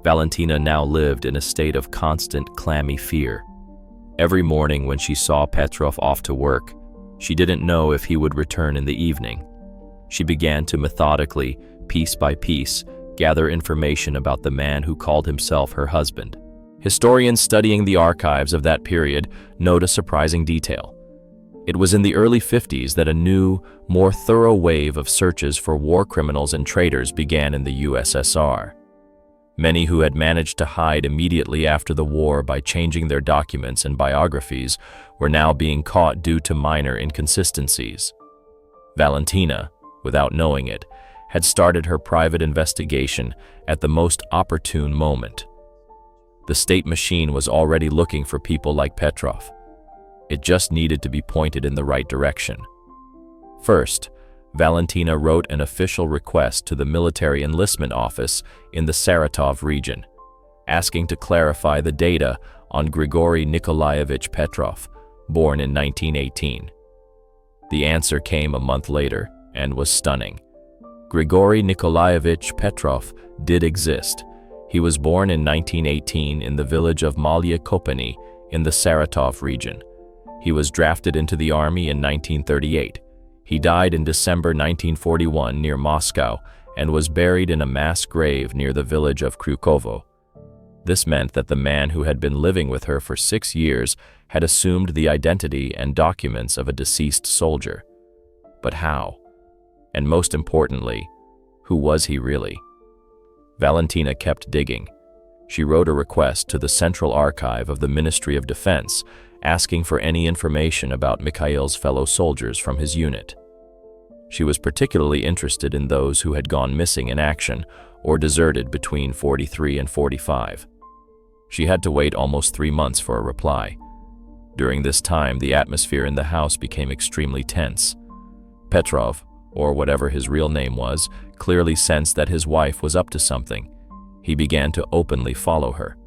Valentina now lived in a state of constant, clammy fear. Every morning when she saw Petrov off to work, she didn't know if he would return in the evening. She began to methodically, piece by piece, gather information about the man who called himself her husband. Historians studying the archives of that period note a surprising detail. It was in the early 50s that a new, more thorough wave of searches for war criminals and traitors began in the USSR. Many who had managed to hide immediately after the war by changing their documents and biographies were now being caught due to minor inconsistencies. Valentina, without knowing it, had started her private investigation at the most opportune moment. The state machine was already looking for people like Petrov. It just needed to be pointed in the right direction. First, Valentina wrote an official request to the military enlistment office in the Saratov region, asking to clarify the data on Grigory Nikolaevich Petrov, born in 1918. The answer came a month later and was stunning. Grigory Nikolaevich Petrov did exist. He was born in 1918 in the village of Malye Kopany in the Saratov region. He was drafted into the army in 1938. He died in December 1941 near Moscow and was buried in a mass grave near the village of Kryukovo. This meant that the man who had been living with her for 6 years had assumed the identity and documents of a deceased soldier. But how? And most importantly, who was he really? Valentina kept digging. She wrote a request to the Central Archive of the Ministry of Defense, asking for any information about Mikhail's fellow soldiers from his unit. She was particularly interested in those who had gone missing in action or deserted between 43 and 45. She had to wait almost 3 months for a reply. During this time, the atmosphere in the house became extremely tense. Petrov, or whatever his real name was, clearly sensed that his wife was up to something. He began to openly follow her.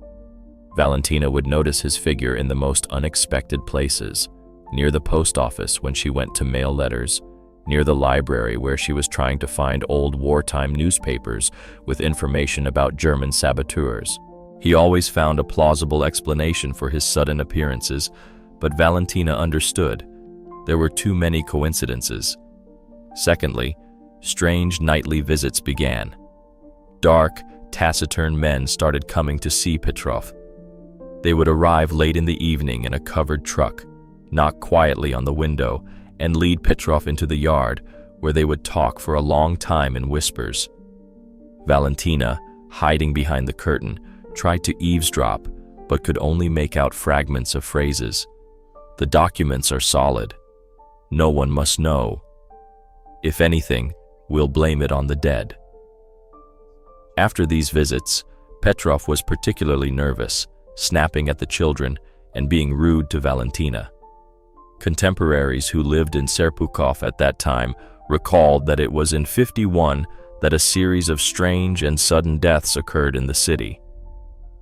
Valentina would notice his figure in the most unexpected places, near the post office when she went to mail letters, near the library where she was trying to find old wartime newspapers with information about German saboteurs. He always found a plausible explanation for his sudden appearances, but Valentina understood. There were too many coincidences. Secondly, strange nightly visits began. Dark, taciturn men started coming to see Petrov. They would arrive late in the evening in a covered truck, knock quietly on the window, and lead Petrov into the yard, where they would talk for a long time in whispers. Valentina, hiding behind the curtain, tried to eavesdrop, but could only make out fragments of phrases. The documents are solid. No one must know. If anything, we'll blame it on the dead. After these visits, Petrov was particularly nervous, snapping at the children and being rude to Valentina. Contemporaries who lived in Serpukhov at that time recalled that it was in 51 that a series of strange and sudden deaths occurred in the city.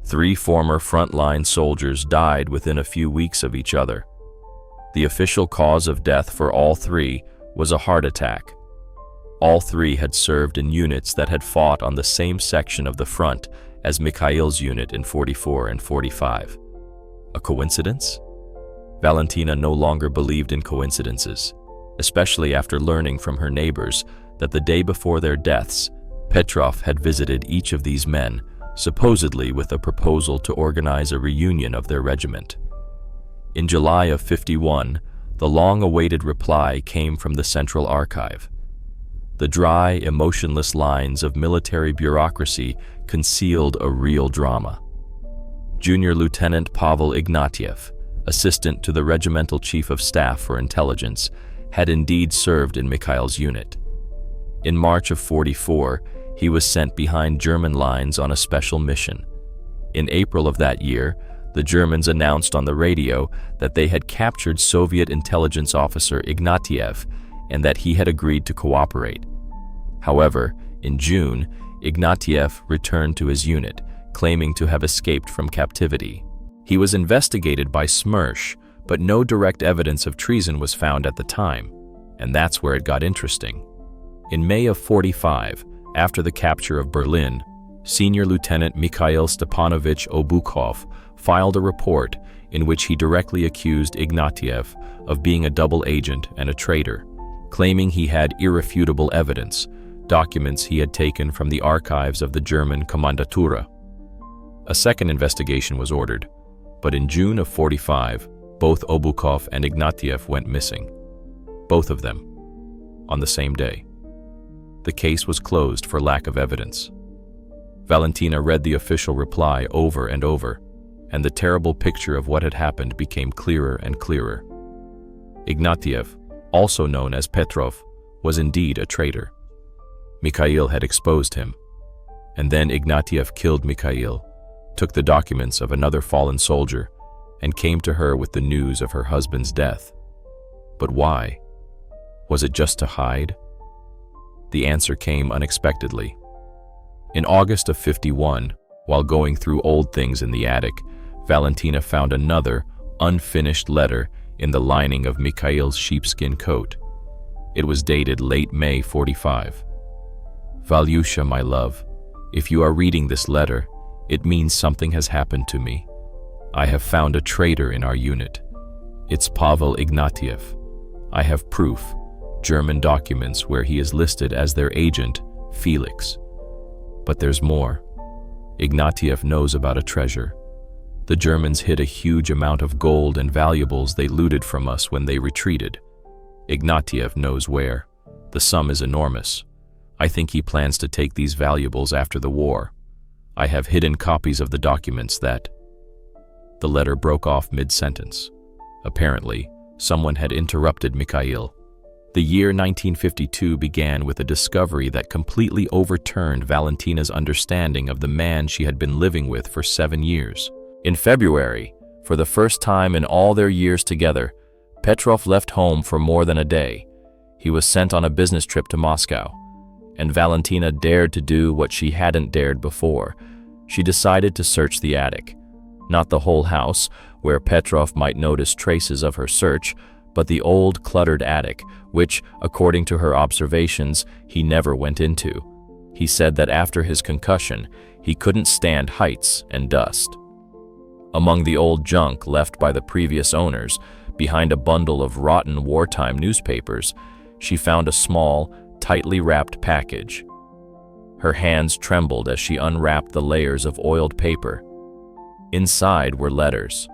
3 former frontline soldiers died within a few weeks of each other. The official cause of death for all 3 was a heart attack. All 3 had served in units that had fought on the same section of the front as Mikhail's unit in 44 and 45. A coincidence? Valentina no longer believed in coincidences, especially after learning from her neighbors that the day before their deaths, Petrov had visited each of these men, supposedly with a proposal to organize a reunion of their regiment. In July of 51, the long-awaited reply came from the Central Archive. The dry, emotionless lines of military bureaucracy concealed a real drama. Junior Lieutenant Pavel Ignatiev, assistant to the Regimental Chief of Staff for Intelligence, had indeed served in Mikhail's unit. In March of 44, he was sent behind German lines on a special mission. In April of that year, the Germans announced on the radio that they had captured Soviet intelligence officer Ignatiev and that he had agreed to cooperate. However, in June, Ignatiev returned to his unit, claiming to have escaped from captivity. He was investigated by Smersh, but no direct evidence of treason was found at the time, and that's where it got interesting. In May of 45, after the capture of Berlin, Senior Lieutenant Mikhail Stepanovich Obukhov filed a report in which he directly accused Ignatiev of being a double agent and a traitor, claiming he had irrefutable evidence, documents he had taken from the archives of the German Kommandatura. A second investigation was ordered, but in June of 45, both Obukhov and Ignatiev went missing. Both of them, on the same day. The case was closed for lack of evidence. Valentina read the official reply over and over, and the terrible picture of what had happened became clearer and clearer. Ignatiev, also known as Petrov, was indeed a traitor. Mikhail had exposed him, and then Ignatiev killed Mikhail, took the documents of another fallen soldier, and came to her with the news of her husband's death. But why? Was it just to hide? The answer came unexpectedly. In August of 51, while going through old things in the attic, Valentina found another, unfinished letter in the lining of Mikhail's sheepskin coat. It was dated late May 45. Valyusha, my love, if you are reading this letter, it means something has happened to me. I have found a traitor in our unit. It's Pavel Ignatiev. I have proof, German documents where he is listed as their agent, Felix. But there's more. Ignatiev knows about a treasure. The Germans hid a huge amount of gold and valuables they looted from us when they retreated. Ignatiev knows where. The sum is enormous. I think he plans to take these valuables after the war. I have hidden copies of the documents that... The letter broke off mid-sentence. Apparently, someone had interrupted Mikhail. The year 1952 began with a discovery that completely overturned Valentina's understanding of the man she had been living with for 7 years. In February, for the first time in all their years together, Petrov left home for more than a day. He was sent on a business trip to Moscow, and Valentina dared to do what she hadn't dared before. She decided to search the attic. Not the whole house, where Petrov might notice traces of her search, but the old, cluttered attic, which, according to her observations, he never went into. He said that after his concussion, he couldn't stand heights and dust. Among the old junk left by the previous owners, behind a bundle of rotten wartime newspapers, she found a small, tightly wrapped package. Her hands trembled as she unwrapped the layers of oiled paper. Inside were letters.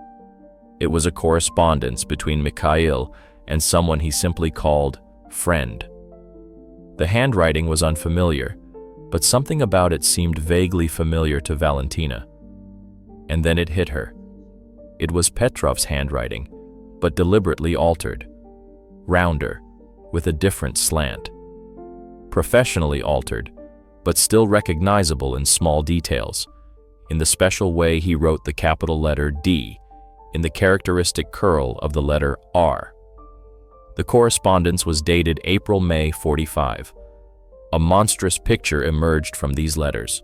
It was a correspondence between Mikhail and someone he simply called friend. The handwriting was unfamiliar, but something about it seemed vaguely familiar to Valentina. And then it hit her. It was Petrov's handwriting, but deliberately altered. Rounder, with a different slant. Professionally altered, but still recognizable in small details. In the special way he wrote the capital letter D, in the characteristic curl of the letter R. The correspondence was dated April-May 45. A monstrous picture emerged from these letters.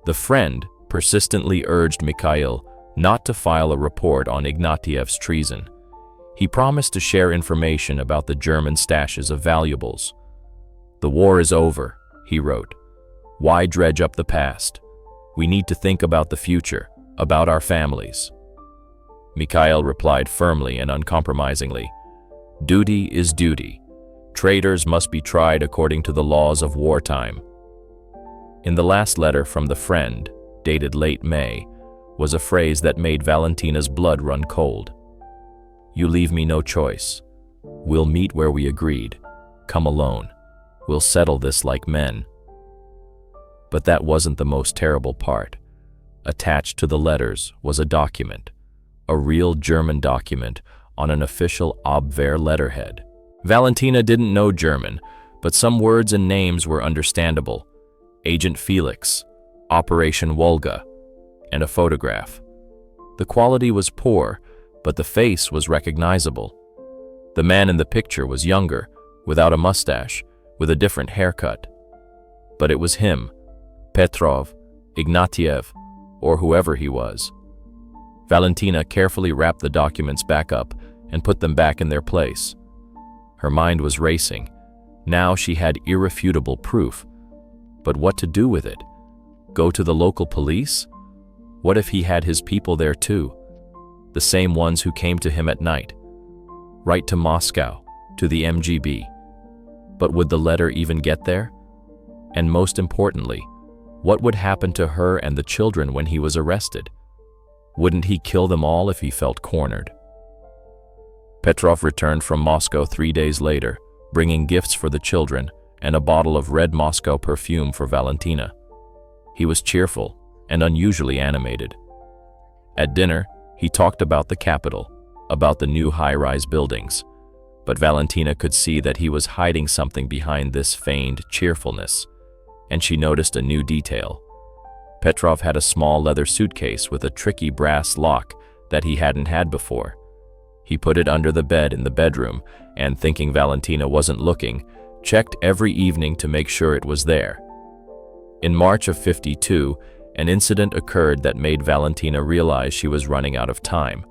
The friend persistently urged Mikhail not to file a report on Ignatiev's treason. He promised to share information about the German stashes of valuables. "The war is over," he wrote. "Why dredge up the past? We need to think about the future, about our families." Mikhail replied firmly and uncompromisingly, "Duty is duty. Traitors must be tried according to the laws of wartime." In the last letter from the friend, dated late May, was a phrase that made Valentina's blood run cold. "You leave me no choice. We'll meet where we agreed. Come alone. We'll settle this like men." But that wasn't the most terrible part. Attached to the letters was a document, a real German document on an official Abwehr letterhead. Valentina didn't know German, but some words and names were understandable. Agent Felix, Operation Wolga, and a photograph. The quality was poor, but the face was recognizable. The man in the picture was younger, without a mustache, with a different haircut. But it was him, Petrov, Ignatiev, or whoever he was. Valentina carefully wrapped the documents back up and put them back in their place. Her mind was racing. Now she had irrefutable proof. But what to do with it? Go to the local police? What if he had his people there too? The same ones who came to him at night. Write to Moscow, to the MGB. But would the letter even get there? And most importantly, what would happen to her and the children when he was arrested? Wouldn't he kill them all if he felt cornered? Petrov returned from Moscow 3 days later, bringing gifts for the children and a bottle of red Moscow perfume for Valentina. He was cheerful and unusually animated. At dinner, he talked about the capital, about the new high-rise buildings, but Valentina could see that he was hiding something behind this feigned cheerfulness, and she noticed a new detail. Petrov had a small leather suitcase with a tricky brass lock that he hadn't had before. He put it under the bed in the bedroom and, thinking Valentina wasn't looking, checked every evening to make sure it was there. In March of '52, an incident occurred that made Valentina realize she was running out of time.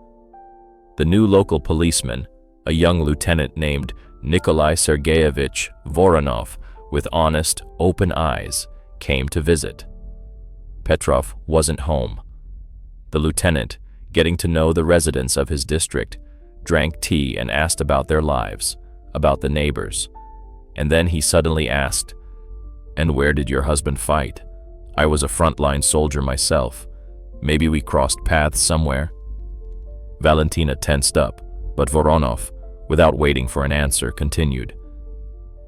The new local policeman, a young lieutenant named Nikolai Sergeyevich Voronov, with honest, open eyes, came to visit. Petrov wasn't home. The lieutenant, getting to know the residents of his district, drank tea and asked about their lives, about the neighbors. And then he suddenly asked, "And where did your husband fight? I was a frontline soldier myself. Maybe we crossed paths somewhere?" Valentina tensed up, but Voronov, without waiting for an answer, continued,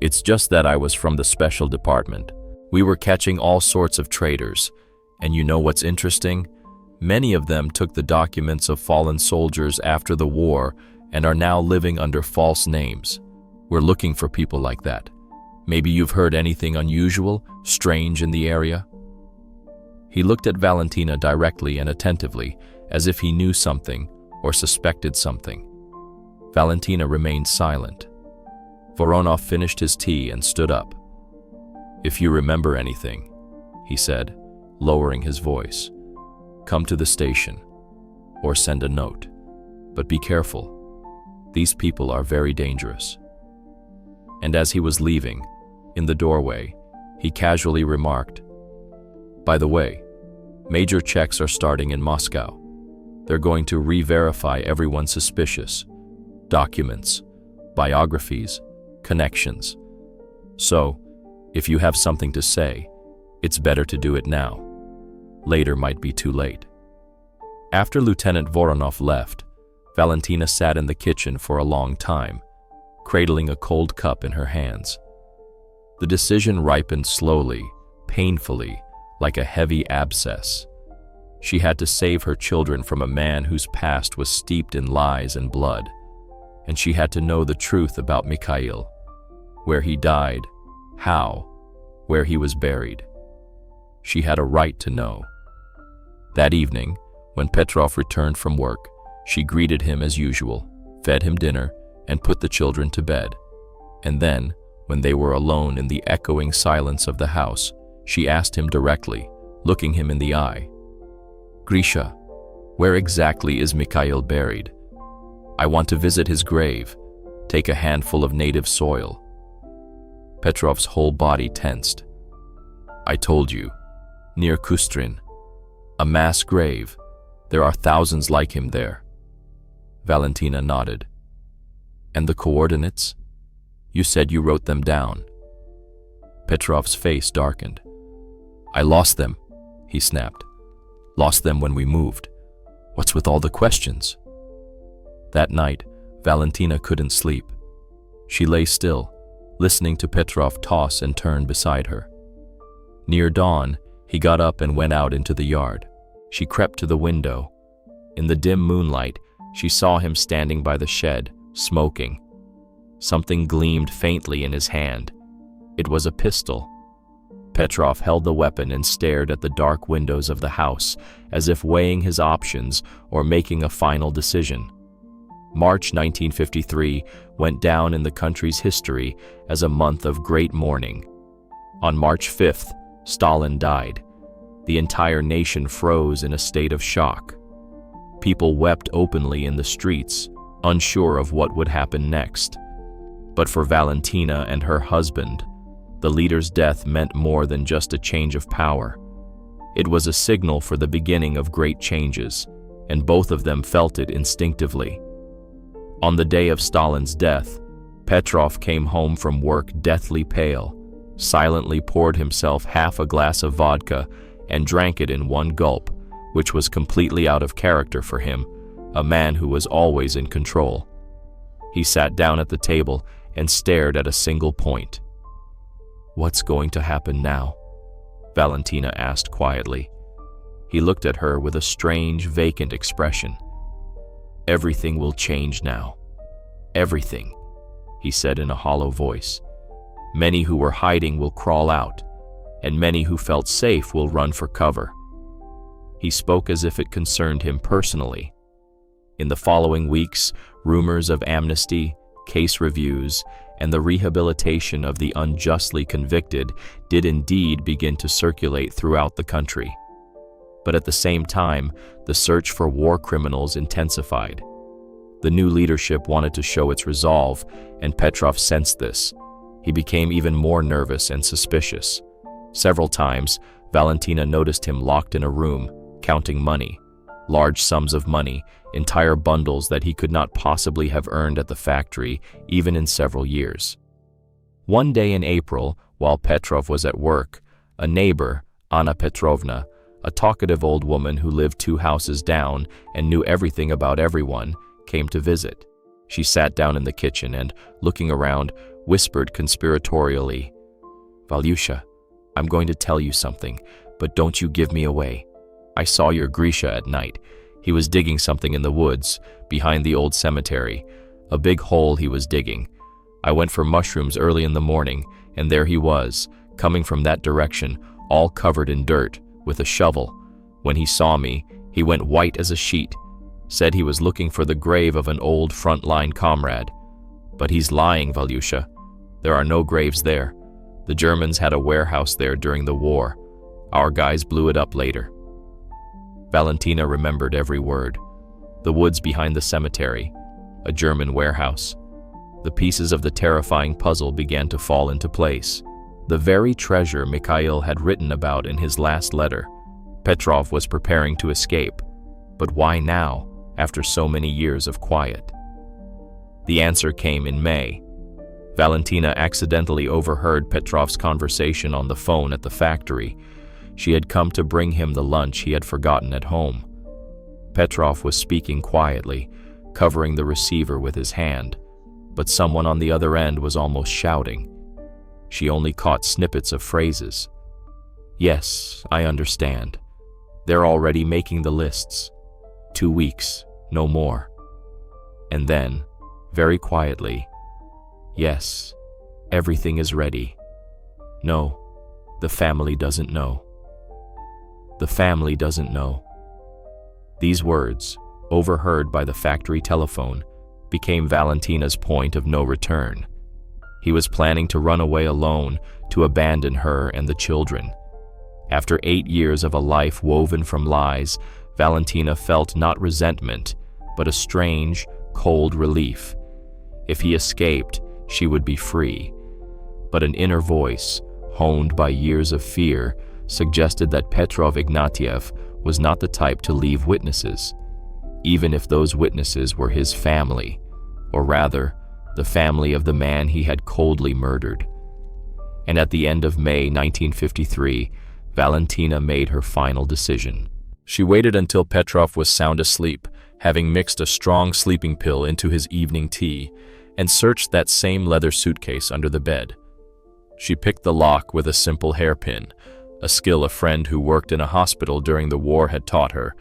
"It's just that I was from the special department. We were catching all sorts of traitors, and you know what's interesting? Many of them took the documents of fallen soldiers after the war and are now living under false names. We're looking for people like that. Maybe you've heard anything unusual, strange in the area?" He looked at Valentina directly and attentively, as if he knew something or suspected something. Valentina remained silent. Voronov finished his tea and stood up. "If you remember anything," he said, lowering his voice, "come to the station or send a note. But be careful. These people are very dangerous." And as he was leaving, in the doorway, he casually remarked, "By the way, major checks are starting in Moscow. They're going to re-verify everyone suspicious. Documents, biographies, connections. So, if you have something to say, it's better to do it now. Later might be too late." After Lieutenant Voronov left, Valentina sat in the kitchen for a long time, cradling a cold cup in her hands. The decision ripened slowly, painfully, like a heavy abscess. She had to save her children from a man whose past was steeped in lies and blood, and she had to know the truth about Mikhail, where he died, how, where he was buried. She had a right to know. That evening, when Petrov returned from work, she greeted him as usual, fed him dinner, and put the children to bed. And then, when they were alone in the echoing silence of the house, she asked him directly, looking him in the eye, "Grisha, where exactly is Mikhail buried? I want to visit his grave, take a handful of native soil." Petrov's whole body tensed. "I told you, near Kustrin. A mass grave. There are thousands like him there." Valentina nodded. "And the coordinates? You said you wrote them down." Petrov's face darkened. "I lost them," he snapped. "Lost them when we moved. What's with all the questions?" That night, Valentina couldn't sleep. She lay still, listening to Petrov toss and turn beside her. Near dawn, he got up and went out into the yard. She crept to the window. In the dim moonlight, she saw him standing by the shed, smoking. Something gleamed faintly in his hand. It was a pistol. Petrov held the weapon and stared at the dark windows of the house, as if weighing his options or making a final decision. March 1953 went down in the country's history as a month of great mourning. On March 5th, Stalin died. The entire nation froze in a state of shock. People wept openly in the streets, unsure of what would happen next. But for Valentina and her husband, the leader's death meant more than just a change of power. It was a signal for the beginning of great changes, and both of them felt it instinctively. On the day of Stalin's death, Petrov came home from work deathly pale, silently poured himself half a glass of vodka and drank it in one gulp, which was completely out of character for him, a man who was always in control. He sat down at the table and stared at a single point. "What's going to happen now?" Valentina asked quietly. He looked at her with a strange, vacant expression. "Everything will change now. Everything," he said in a hollow voice. "Many who were hiding will crawl out, and many who felt safe will run for cover." He spoke as if it concerned him personally. In the following weeks, rumors of amnesty, case reviews, and the rehabilitation of the unjustly convicted did indeed begin to circulate throughout the country. But at the same time, the search for war criminals intensified. The new leadership wanted to show its resolve, and Petrov sensed this. He became even more nervous and suspicious. Several times, Valentina noticed him locked in a room, counting money, large sums of money, entire bundles that he could not possibly have earned at the factory, even in several years. One day in April, while Petrov was at work, a neighbor, Anna Petrovna, a talkative old woman who lived 2 houses down and knew everything about everyone, came to visit. She sat down in the kitchen and, looking around, whispered conspiratorially, "Valyusha, I'm going to tell you something, but don't you give me away. I saw your Grisha at night. He was digging something in the woods, behind the old cemetery. A big hole he was digging. I went for mushrooms early in the morning, and there he was, coming from that direction, all covered in dirt, with a shovel. When he saw me, he went white as a sheet. Said he was looking for the grave of an old front-line comrade. But he's lying, Valyusha. There are no graves there. The Germans had a warehouse there during the war. Our guys blew it up later." Valentina remembered every word. The woods behind the cemetery, a German warehouse. The pieces of the terrifying puzzle began to fall into place. The very treasure Mikhail had written about in his last letter. Petrov was preparing to escape. But why now, after so many years of quiet? The answer came in May. Valentina accidentally overheard Petrov's conversation on the phone at the factory. She had come to bring him the lunch he had forgotten at home. Petrov was speaking quietly, covering the receiver with his hand, but someone on the other end was almost shouting. She only caught snippets of phrases. "Yes, I understand. They're already making the lists. 2 weeks, no more." And then, very quietly, "Yes, everything is ready. No, the family doesn't know. The family doesn't know." These words, overheard by the factory telephone, became Valentina's point of no return. He was planning to run away alone, to abandon her and the children. After 8 years of a life woven from lies, Valentina felt not resentment, but a strange, cold relief. If he escaped, she would be free. But an inner voice, honed by years of fear, suggested that Petrov Ignatiev was not the type to leave witnesses, even if those witnesses were his family, or rather, the family of the man he had coldly murdered. And at the end of May 1953, Valentina made her final decision. She waited until Petrov was sound asleep, having mixed a strong sleeping pill into his evening tea, and searched that same leather suitcase under the bed. She picked the lock with a simple hairpin, a skill a friend who worked in a hospital during the war had taught her,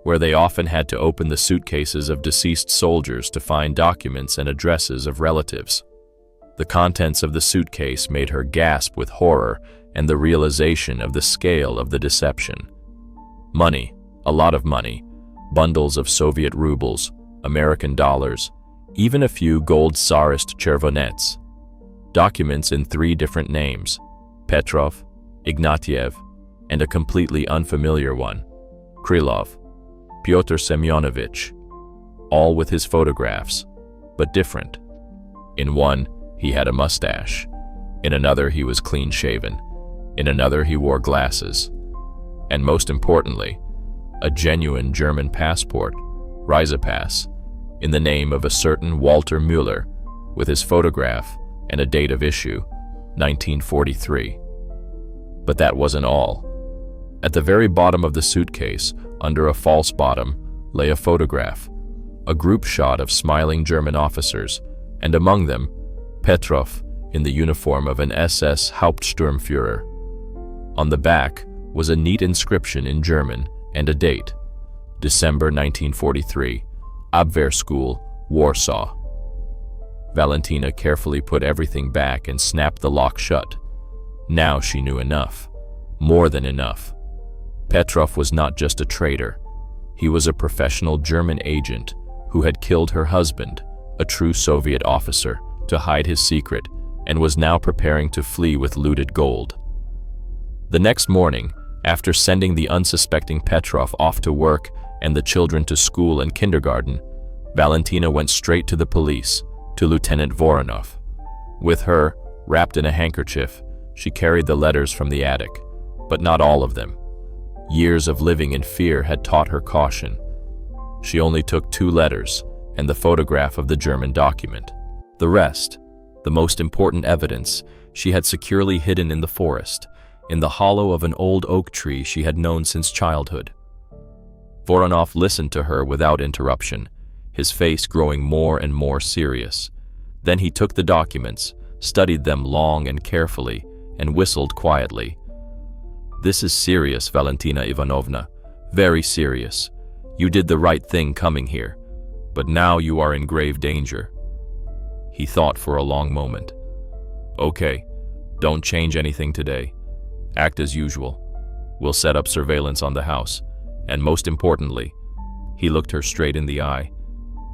where they often had to open the suitcases of deceased soldiers to find documents and addresses of relatives. The contents of the suitcase made her gasp with horror and the realization of the scale of the deception. Money, a lot of money, bundles of Soviet rubles, American dollars, even a few gold Tsarist chervonets. Documents in 3 different names, Petrov, Ignatiev, and a completely unfamiliar one, Krylov. Pyotr Semyonovich, all with his photographs, but different. In one, he had a mustache. In another, he was clean-shaven. In another, he wore glasses. And most importantly, a genuine German passport, Reisepass, in the name of a certain Walter Müller, with his photograph and a date of issue, 1943. But that wasn't all. At the very bottom of the suitcase, under a false bottom, lay a photograph, a group shot of smiling German officers, and among them, Petrov in the uniform of an SS Hauptsturmführer. On the back was a neat inscription in German and a date, December 1943, Abwehr School, Warsaw. Valentina carefully put everything back and snapped the lock shut. Now she knew enough, more than enough. Petrov was not just a traitor. He was a professional German agent who had killed her husband, a true Soviet officer, to hide his secret, and was now preparing to flee with looted gold. The next morning, after sending the unsuspecting Petrov off to work and the children to school and kindergarten, Valentina went straight to the police, to Lieutenant Voronov. With her, wrapped in a handkerchief, she carried the letters from the attic, but not all of them. Years of living in fear had taught her caution. She only took 2 letters and the photograph of the German document. The rest, the most important evidence, she had securely hidden in the forest, in the hollow of an old oak tree she had known since childhood. Voronov listened to her without interruption, his face growing more and more serious. Then he took the documents, studied them long and carefully, and whistled quietly. "This is serious, Valentina Ivanovna, very serious. You did the right thing coming here, but now you are in grave danger." He thought for a long moment. "Okay, don't change anything today. Act as usual. We'll set up surveillance on the house, and most importantly," he looked her straight in the eye,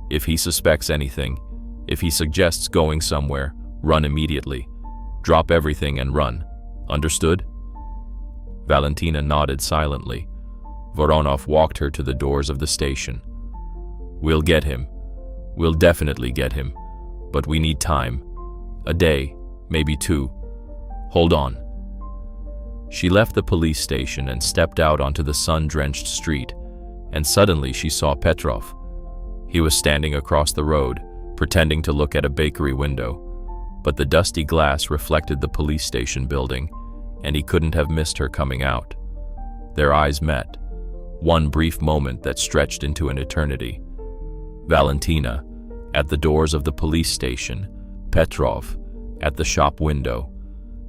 "if he suspects anything, if he suggests going somewhere, run immediately. Drop everything and run. Understood?" Valentina nodded silently. Voronov walked her to the doors of the station. "We'll get him. We'll definitely get him. But we need time. A day, maybe 2. Hold on." She left the police station and stepped out onto the sun-drenched street, and suddenly she saw Petrov. He was standing across the road, pretending to look at a bakery window, but the dusty glass reflected the police station building, and he couldn't have missed her coming out. Their eyes met, one brief moment that stretched into an eternity. Valentina, at the doors of the police station, Petrov, at the shop window.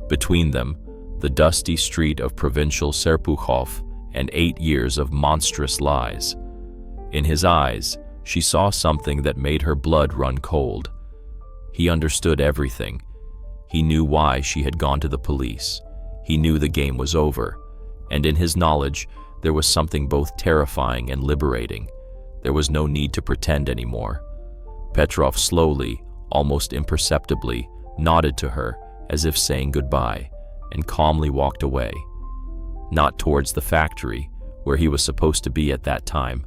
Between them, the dusty street of provincial Serpukhov and 8 years of monstrous lies. In his eyes, she saw something that made her blood run cold. He understood everything. He knew why she had gone to the police. He knew the game was over, and in his knowledge, there was something both terrifying and liberating. There was no need to pretend anymore. Petrov slowly, almost imperceptibly, nodded to her as if saying goodbye, and calmly walked away. Not towards the factory, where he was supposed to be at that time,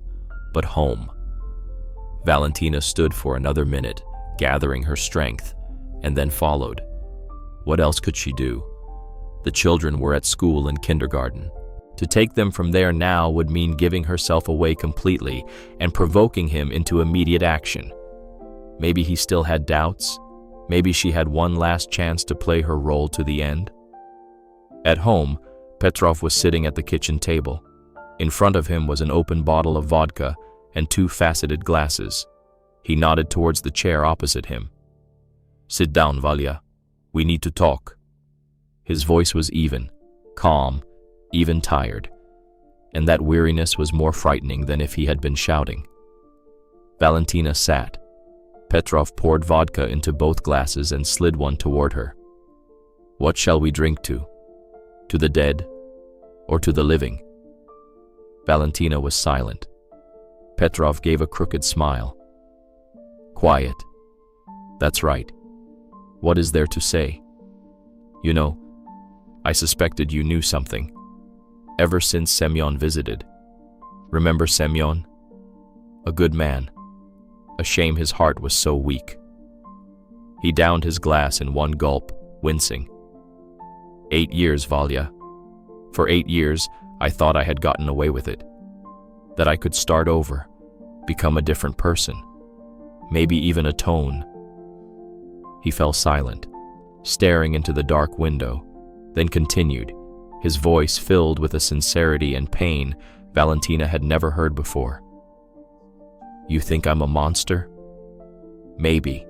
but home. Valentina stood for another minute, gathering her strength, and then followed. What else could she do? The children were at school and kindergarten. To take them from there now would mean giving herself away completely and provoking him into immediate action. Maybe he still had doubts. Maybe she had one last chance to play her role to the end. At home, Petrov was sitting at the kitchen table. In front of him was an open bottle of vodka and 2 faceted glasses. He nodded towards the chair opposite him. "Sit down, Valya. We need to talk." His voice was even, calm, even tired, and that weariness was more frightening than if he had been shouting. Valentina sat. Petrov poured vodka into both glasses and slid one toward her. "What shall we drink to? To the dead or to the living?" Valentina was silent. Petrov gave a crooked smile. "Quiet. That's right. What is there to say? You know, I suspected you knew something. Ever since Semyon visited. Remember Semyon? a good man. A shame his heart was so weak. He downed his glass in one gulp, wincing. 8 years, Valya. For 8 years, I thought I had gotten away with it. That I could start over, become a different person, maybe even atone. He fell silent, staring into the dark window, then continued, his voice filled with a sincerity and pain Valentina had never heard before. You think I'm a monster? Maybe.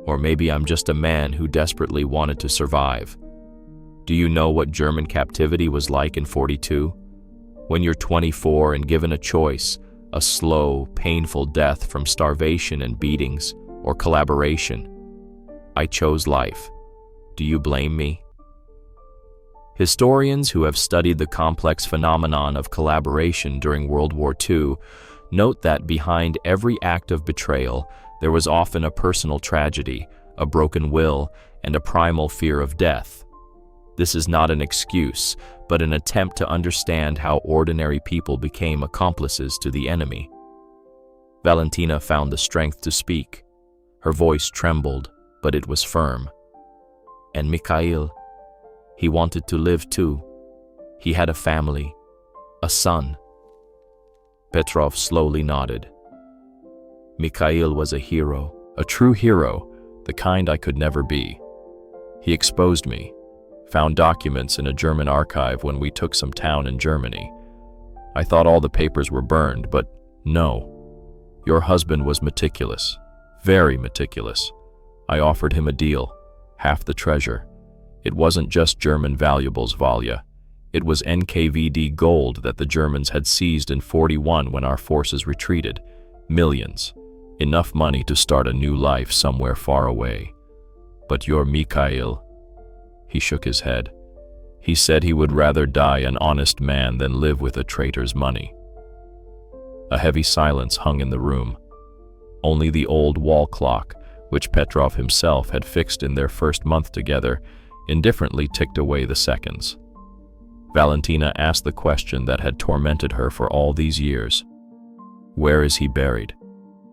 Or maybe I'm just a man who desperately wanted to survive. Do you know what German captivity was like in '42? When you're 24 and given a choice, a slow, painful death from starvation and beatings, or collaboration. I chose life. Do you blame me? Historians who have studied the complex phenomenon of collaboration during World War II note that behind every act of betrayal, there was often a personal tragedy, a broken will, and a primal fear of death. This is not an excuse, but an attempt to understand how ordinary people became accomplices to the enemy. Valentina found the strength to speak. Her voice trembled, but it was firm. And Mikhail, he wanted to live too. He had a family, a son. Petrov slowly nodded. Mikhail was a hero, a true hero, the kind I could never be. He exposed me, found documents in a German archive when we took some town in Germany. I thought all the papers were burned, but no. Your husband was meticulous, very meticulous. I offered him a deal, half the treasure. It wasn't just German valuables, Valya. It was NKVD gold that the Germans had seized in '41 when our forces retreated. Millions. Enough money to start a new life somewhere far away. But your Mikhail, he shook his head. He said he would rather die an honest man than live with a traitor's money. A heavy silence hung in the room. Only the old wall clock, which Petrov himself had fixed in their first month together, indifferently ticked away the seconds. Valentina asked the question that had tormented her for all these years. Where is he buried?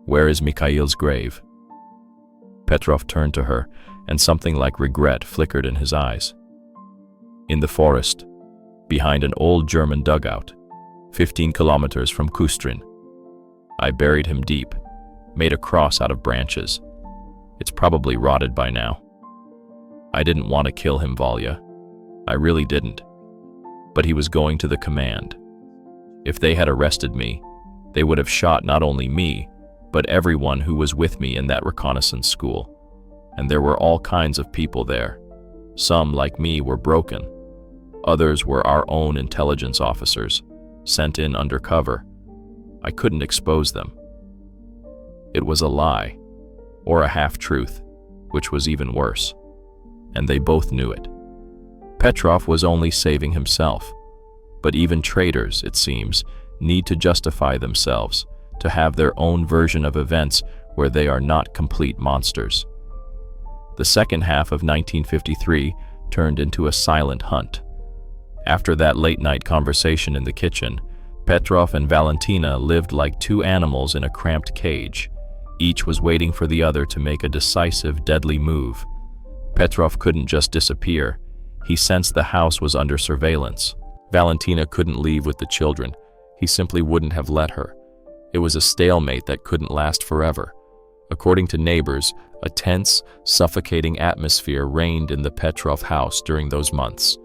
Where is Mikhail's grave? Petrov turned to her, and something like regret flickered in his eyes. In the forest, behind an old German dugout, 15 kilometers from Kustrin. I buried him deep, made a cross out of branches. It's probably rotted by now. I didn't want to kill him, Valya. I really didn't. But he was going to the command. If they had arrested me, they would have shot not only me, but everyone who was with me in that reconnaissance school. And there were all kinds of people there. Some, like me, were broken. Others were our own intelligence officers, sent in undercover. I couldn't expose them. It was a lie, or a half-truth, which was even worse. And they both knew it. Petrov was only saving himself. But even traitors, it seems, need to justify themselves, to have their own version of events where they are not complete monsters. The second half of 1953 turned into a silent hunt. After that late-night conversation in the kitchen, Petrov and Valentina lived like two animals in a cramped cage. Each was waiting for the other to make a decisive, deadly move. Petrov couldn't just disappear. He sensed the house was under surveillance. Valentina couldn't leave with the children. He simply wouldn't have let her. It was a stalemate that couldn't last forever. According to neighbors, a tense, suffocating atmosphere reigned in the Petrov house during those months.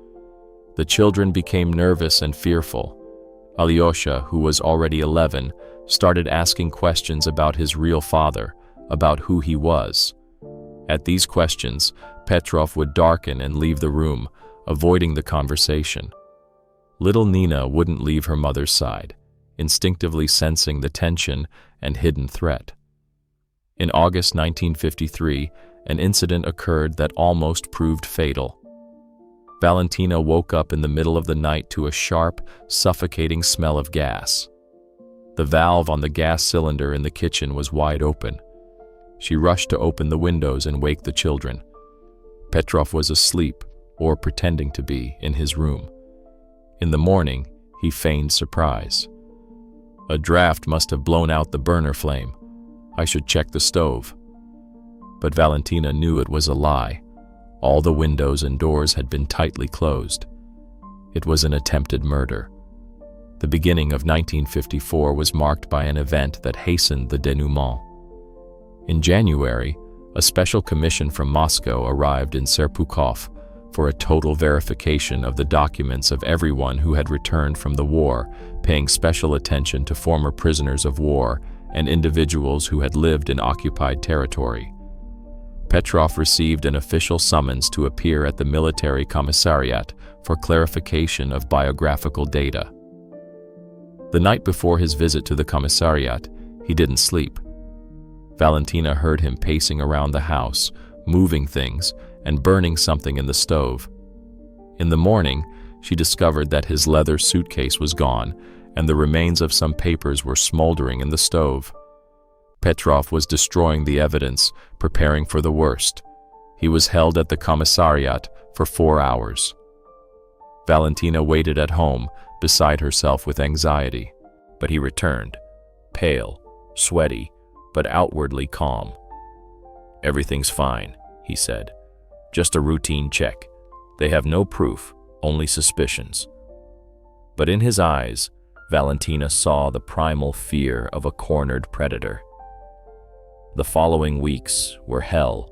The children became nervous and fearful. Alyosha, who was already 11, started asking questions about his real father, about who he was. At these questions, Petrov would darken and leave the room, avoiding the conversation. Little Nina wouldn't leave her mother's side, instinctively sensing the tension and hidden threat. In August 1953, an incident occurred that almost proved fatal. Valentina woke up in the middle of the night to a sharp, suffocating smell of gas. The valve on the gas cylinder in the kitchen was wide open. She rushed to open the windows and wake the children. Petrov was asleep, or pretending to be, in his room. In the morning, he feigned surprise. A draft must have blown out the burner flame. I should check the stove. But Valentina knew it was a lie. All the windows and doors had been tightly closed. It was an attempted murder. The beginning of 1954 was marked by an event that hastened the denouement. In January, a special commission from Moscow arrived in Serpukhov for a total verification of the documents of everyone who had returned from the war, paying special attention to former prisoners of war and individuals who had lived in occupied territory. Petrov received an official summons to appear at the military commissariat for clarification of biographical data. The night before his visit to the commissariat, he didn't sleep. Valentina heard him pacing around the house, moving things, and burning something in the stove. In the morning, she discovered that his leather suitcase was gone, and the remains of some papers were smoldering in the stove. Petrov was destroying the evidence, preparing for the worst. He was held at the commissariat for 4 hours. Valentina waited at home, beside herself with anxiety. But he returned, pale, sweaty, but outwardly calm. "Everything's fine," he said. "Just a routine check. They have no proof, only suspicions." But in his eyes, Valentina saw the primal fear of a cornered predator. The following weeks were hell.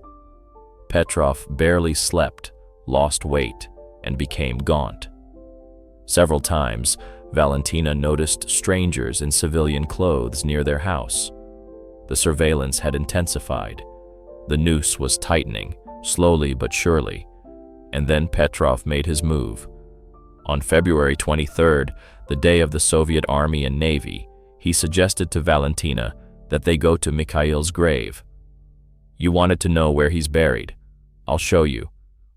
Petrov barely slept, lost weight, and became gaunt. Several times, Valentina noticed strangers in civilian clothes near their house. The surveillance had intensified. The noose was tightening, slowly but surely. And then Petrov made his move. On February 23rd, the day of the Soviet Army and Navy, he suggested to Valentina that they go to Mikhail's grave. "You wanted to know where he's buried. I'll show you.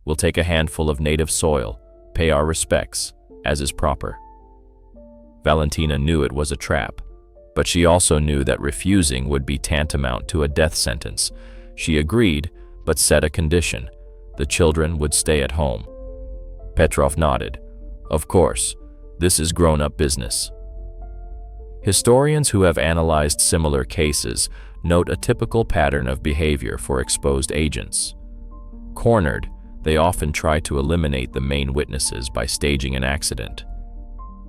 We'll take a handful of native soil, pay our respects, as is proper." Valentina knew it was a trap, but she also knew that refusing would be tantamount to a death sentence. She agreed, but set a condition: the children would stay at home. Petrov nodded. "Of course, this is grown-up business." Historians who have analyzed similar cases note a typical pattern of behavior for exposed agents. Cornered, they often try to eliminate the main witnesses by staging an accident.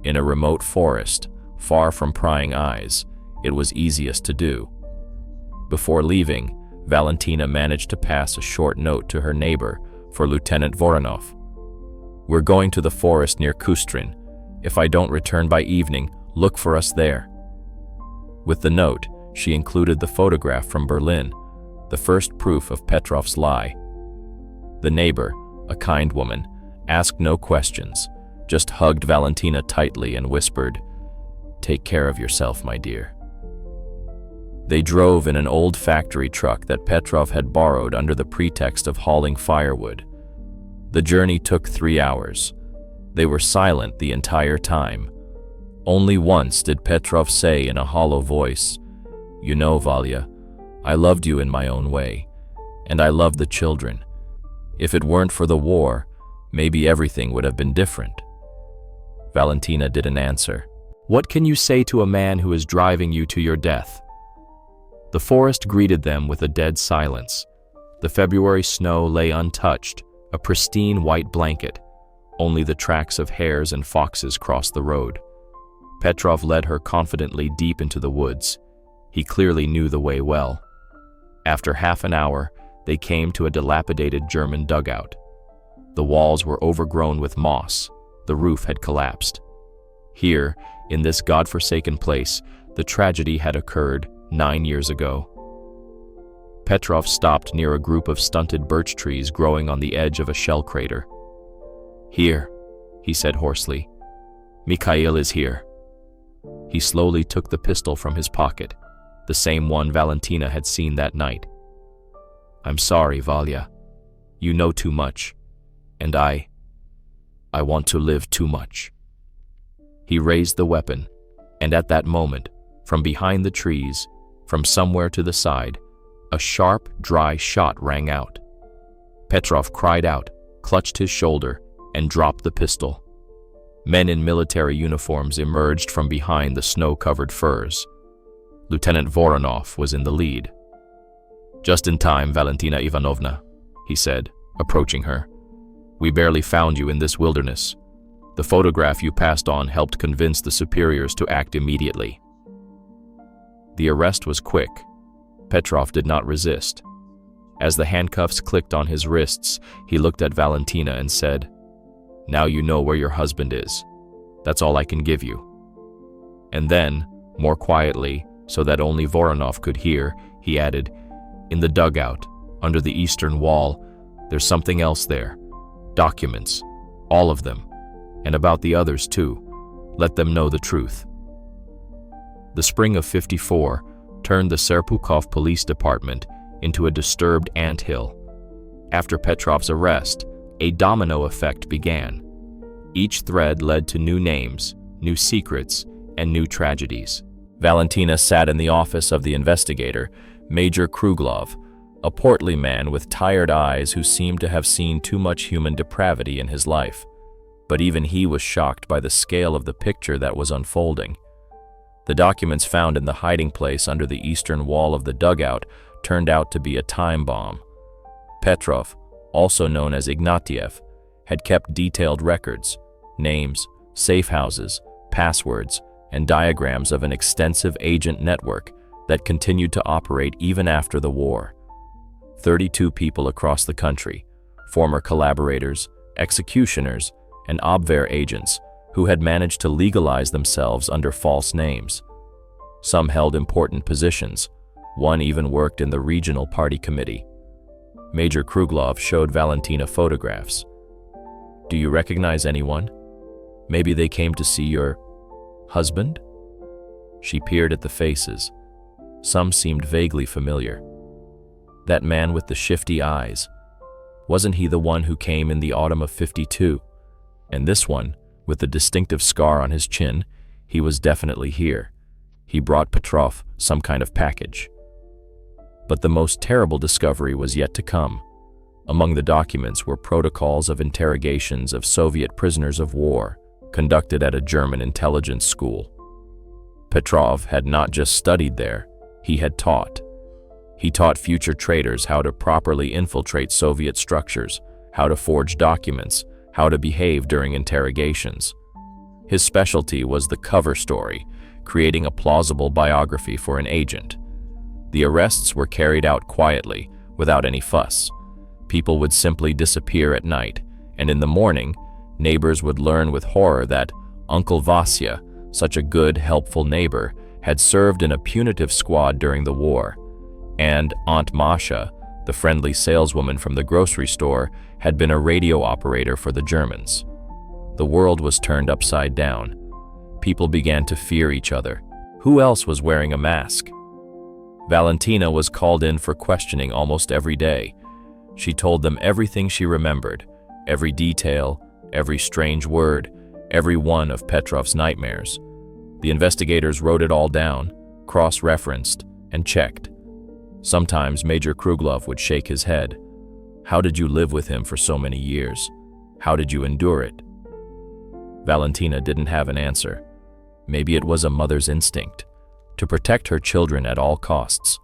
In a remote forest, far from prying eyes, it was easiest to do. Before leaving, Valentina managed to pass a short note to her neighbor for Lieutenant Voronov. "We're going to the forest near Kustrin. If I don't return by evening, look for us there." With the note, she included the photograph from Berlin, the first proof of Petrov's lie. The neighbor, a kind woman, asked no questions, just hugged Valentina tightly and whispered, "Take care of yourself, my dear." They drove in an old factory truck that Petrov had borrowed under the pretext of hauling firewood. The journey took 3 hours. They were silent the entire time. Only once did Petrov say in a hollow voice, "You know, Valya, I loved you in my own way, and I loved the children. If it weren't for the war, maybe everything would have been different." Valentina didn't answer. What can you say to a man who is driving you to your death? The forest greeted them with a dead silence. The February snow lay untouched, a pristine white blanket. Only the tracks of hares and foxes crossed the road. Petrov led her confidently deep into the woods. He clearly knew the way well. After half an hour, they came to a dilapidated German dugout. The walls were overgrown with moss. The roof had collapsed. Here, in this godforsaken place, the tragedy had occurred 9 years ago. Petrov stopped near a group of stunted birch trees growing on the edge of a shell crater. "Here," he said hoarsely. "Mikhail is here." He slowly took the pistol from his pocket, the same one Valentina had seen that night. "I'm sorry, Valya. You know too much. And I want to live too much." He raised the weapon, and at that moment, from behind the trees, from somewhere to the side, a sharp, dry shot rang out. Petrov cried out, clutched his shoulder, and dropped the pistol. Men in military uniforms emerged from behind the snow-covered firs. Lieutenant Voronov was in the lead. "Just in time, Valentina Ivanovna," he said, approaching her. "We barely found you in this wilderness. The photograph you passed on helped convince the superiors to act immediately." The arrest was quick. Petrov did not resist. As the handcuffs clicked on his wrists, he looked at Valentina and said, "Now you know where your husband is. That's all I can give you." And then, more quietly, so that only Voronov could hear, he added, "In the dugout, under the eastern wall, there's something else there. Documents. All of them. And about the others too. Let them know the truth." The spring of '54 turned the Serpukhov police department into a disturbed anthill. After Petrov's arrest, a domino effect began. Each thread led to new names, new secrets, and new tragedies. Valentina sat in the office of the investigator, Major Kruglov, a portly man with tired eyes who seemed to have seen too much human depravity in his life. But even he was shocked by the scale of the picture that was unfolding. The documents found in the hiding place under the eastern wall of the dugout turned out to be a time bomb. Petrov, also known as Ignatiev, had kept detailed records, names, safe houses, passwords, and diagrams of an extensive agent network that continued to operate even after the war. 32 people across the country, former collaborators, executioners, and Abwehr agents who had managed to legalize themselves under false names. Some held important positions. One even worked in the regional party committee. Major Kruglov showed Valentina photographs. "Do you recognize anyone? Maybe they came to see your husband?" She peered at the faces. Some seemed vaguely familiar. That man with the shifty eyes. Wasn't he the one who came in the autumn of '52? And this one, with the distinctive scar on his chin, he was definitely here. He brought Petrov some kind of package. But the most terrible discovery was yet to come. Among the documents were protocols of interrogations of Soviet prisoners of war, conducted at a German intelligence school. Petrov had not just studied there, he had taught. He taught future traitors how to properly infiltrate Soviet structures, how to forge documents, how to behave during interrogations. His specialty was the cover story, creating a plausible biography for an agent. The arrests were carried out quietly, without any fuss. People would simply disappear at night, and in the morning, neighbors would learn with horror that Uncle Vasya, such a good, helpful neighbor, had served in a punitive squad during the war, and Aunt Masha, the friendly saleswoman from the grocery store, had been a radio operator for the Germans. The world was turned upside down. People began to fear each other. Who else was wearing a mask? Valentina was called in for questioning almost every day. She told them everything she remembered, every detail, every strange word, every one of Petrov's nightmares. The investigators wrote it all down, cross-referenced, and checked. Sometimes Major Kruglov would shake his head. How did you live with him for so many years? How did you endure it? Valentina didn't have an answer. Maybe it was a mother's instinct, to protect her children at all costs.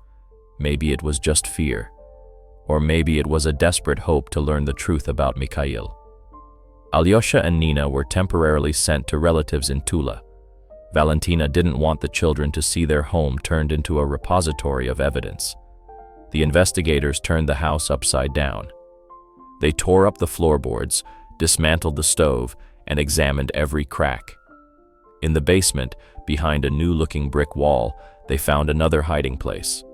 Maybe it was just fear. Or maybe it was a desperate hope to learn the truth about Mikhail. Alyosha and Nina were temporarily sent to relatives in Tula. Valentina didn't want the children to see their home turned into a repository of evidence. The investigators turned the house upside down. They tore up the floorboards, dismantled the stove, and examined every crack. In the basement, behind a new-looking brick wall, they found another hiding place.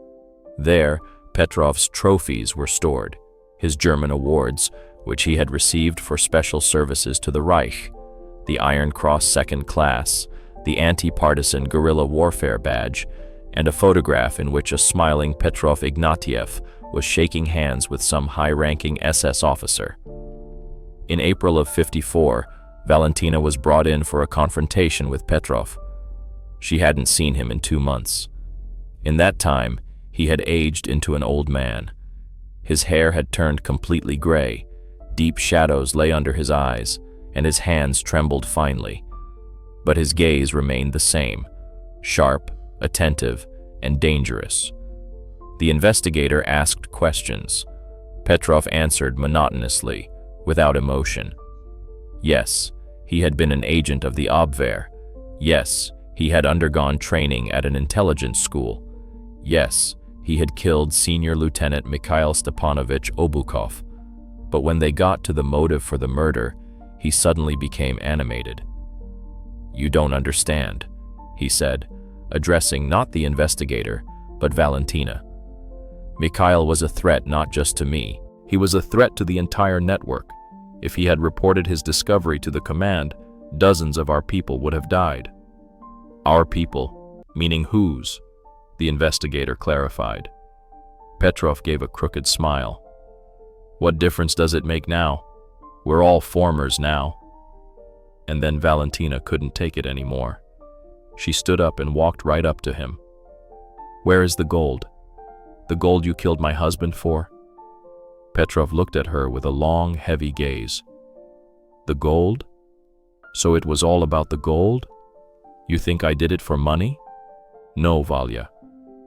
There, Petrov's trophies were stored, his German awards, which he had received for special services to the Reich, the Iron Cross Second Class, the anti-partisan guerrilla warfare badge, and a photograph in which a smiling Petrov Ignatiev was shaking hands with some high-ranking SS officer. In April of '54, Valentina was brought in for a confrontation with Petrov. She hadn't seen him in 2 months. In that time, he had aged into an old man. His hair had turned completely gray, deep shadows lay under his eyes, and his hands trembled finely. But his gaze remained the same, sharp, attentive, and dangerous. The investigator asked questions. Petrov answered monotonously, without emotion. Yes, he had been an agent of the Abwehr. Yes, he had undergone training at an intelligence school. Yes, he had killed Senior Lieutenant Mikhail Stepanovich Obukov. But when they got to the motive for the murder, he suddenly became animated. "You don't understand," he said, addressing not the investigator, but Valentina. "Mikhail was a threat not just to me. He was a threat to the entire network. If he had reported his discovery to the command, dozens of our people would have died." "Our people, meaning whose?" the investigator clarified. Petrov gave a crooked smile. "What difference does it make now? We're all formers now." And then Valentina couldn't take it anymore. She stood up and walked right up to him. "Where is the gold? The gold you killed my husband for?" Petrov looked at her with a long, heavy gaze. "The gold? So it was all about the gold? You think I did it for money?" "No, Valya.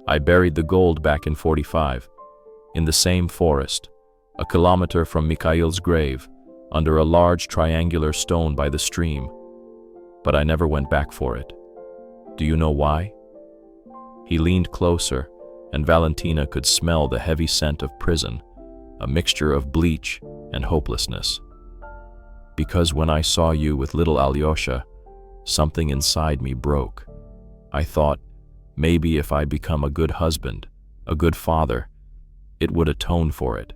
I buried the gold back in 45, in the same forest, a kilometer from Mikhail's grave, under a large triangular stone by the stream. But I never went back for it. Do you know why?" He leaned closer, and Valentina could smell the heavy scent of prison, a mixture of bleach and hopelessness. "Because when I saw you with little Alyosha, something inside me broke. I thought, maybe if I'd become a good husband, a good father, it would atone for it.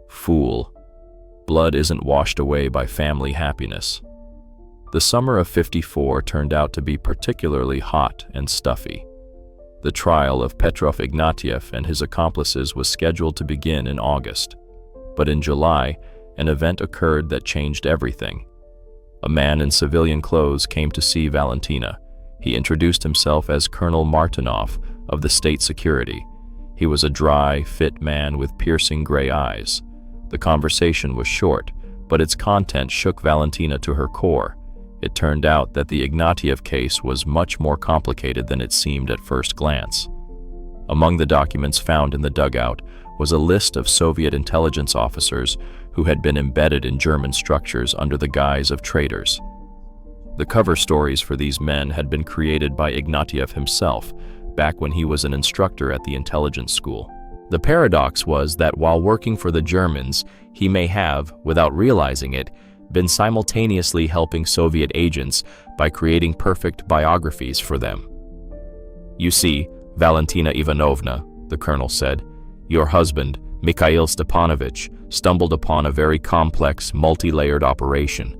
Fool. Blood isn't washed away by family happiness." The summer of '54 turned out to be particularly hot and stuffy. The trial of Petrov Ignatiev and his accomplices was scheduled to begin in August. But in July, an event occurred that changed everything. A man in civilian clothes came to see Valentina. He introduced himself as Colonel Martinov of the State Security. He was a dry, fit man with piercing gray eyes. The conversation was short, but its content shook Valentina to her core. It turned out that the Ignatiev case was much more complicated than it seemed at first glance. Among the documents found in the dugout was a list of Soviet intelligence officers who had been embedded in German structures under the guise of traitors. The cover stories for these men had been created by Ignatiev himself, back when he was an instructor at the intelligence school. The paradox was that while working for the Germans, he may have, without realizing it, been simultaneously helping Soviet agents by creating perfect biographies for them. "You see, Valentina Ivanovna," the colonel said, "your husband, Mikhail Stepanovich, stumbled upon a very complex, multi-layered operation.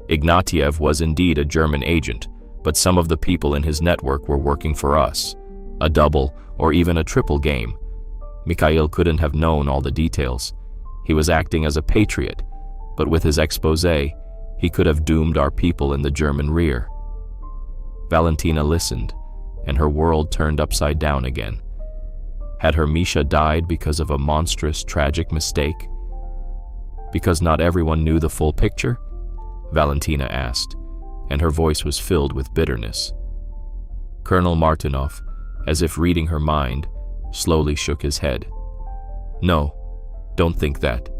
Ignatiev was indeed a German agent, but some of the people in his network were working for us. A double or even a triple game. Mikhail couldn't have known all the details. He was acting as a patriot, but with his exposé, he could have doomed our people in the German rear." Valentina listened, and her world turned upside down again. Had her Misha died because of a monstrous, tragic mistake? Because not everyone knew the full picture? Valentina asked, and her voice was filled with bitterness. Colonel Martinov, as if reading her mind, slowly shook his head. "No, don't think that.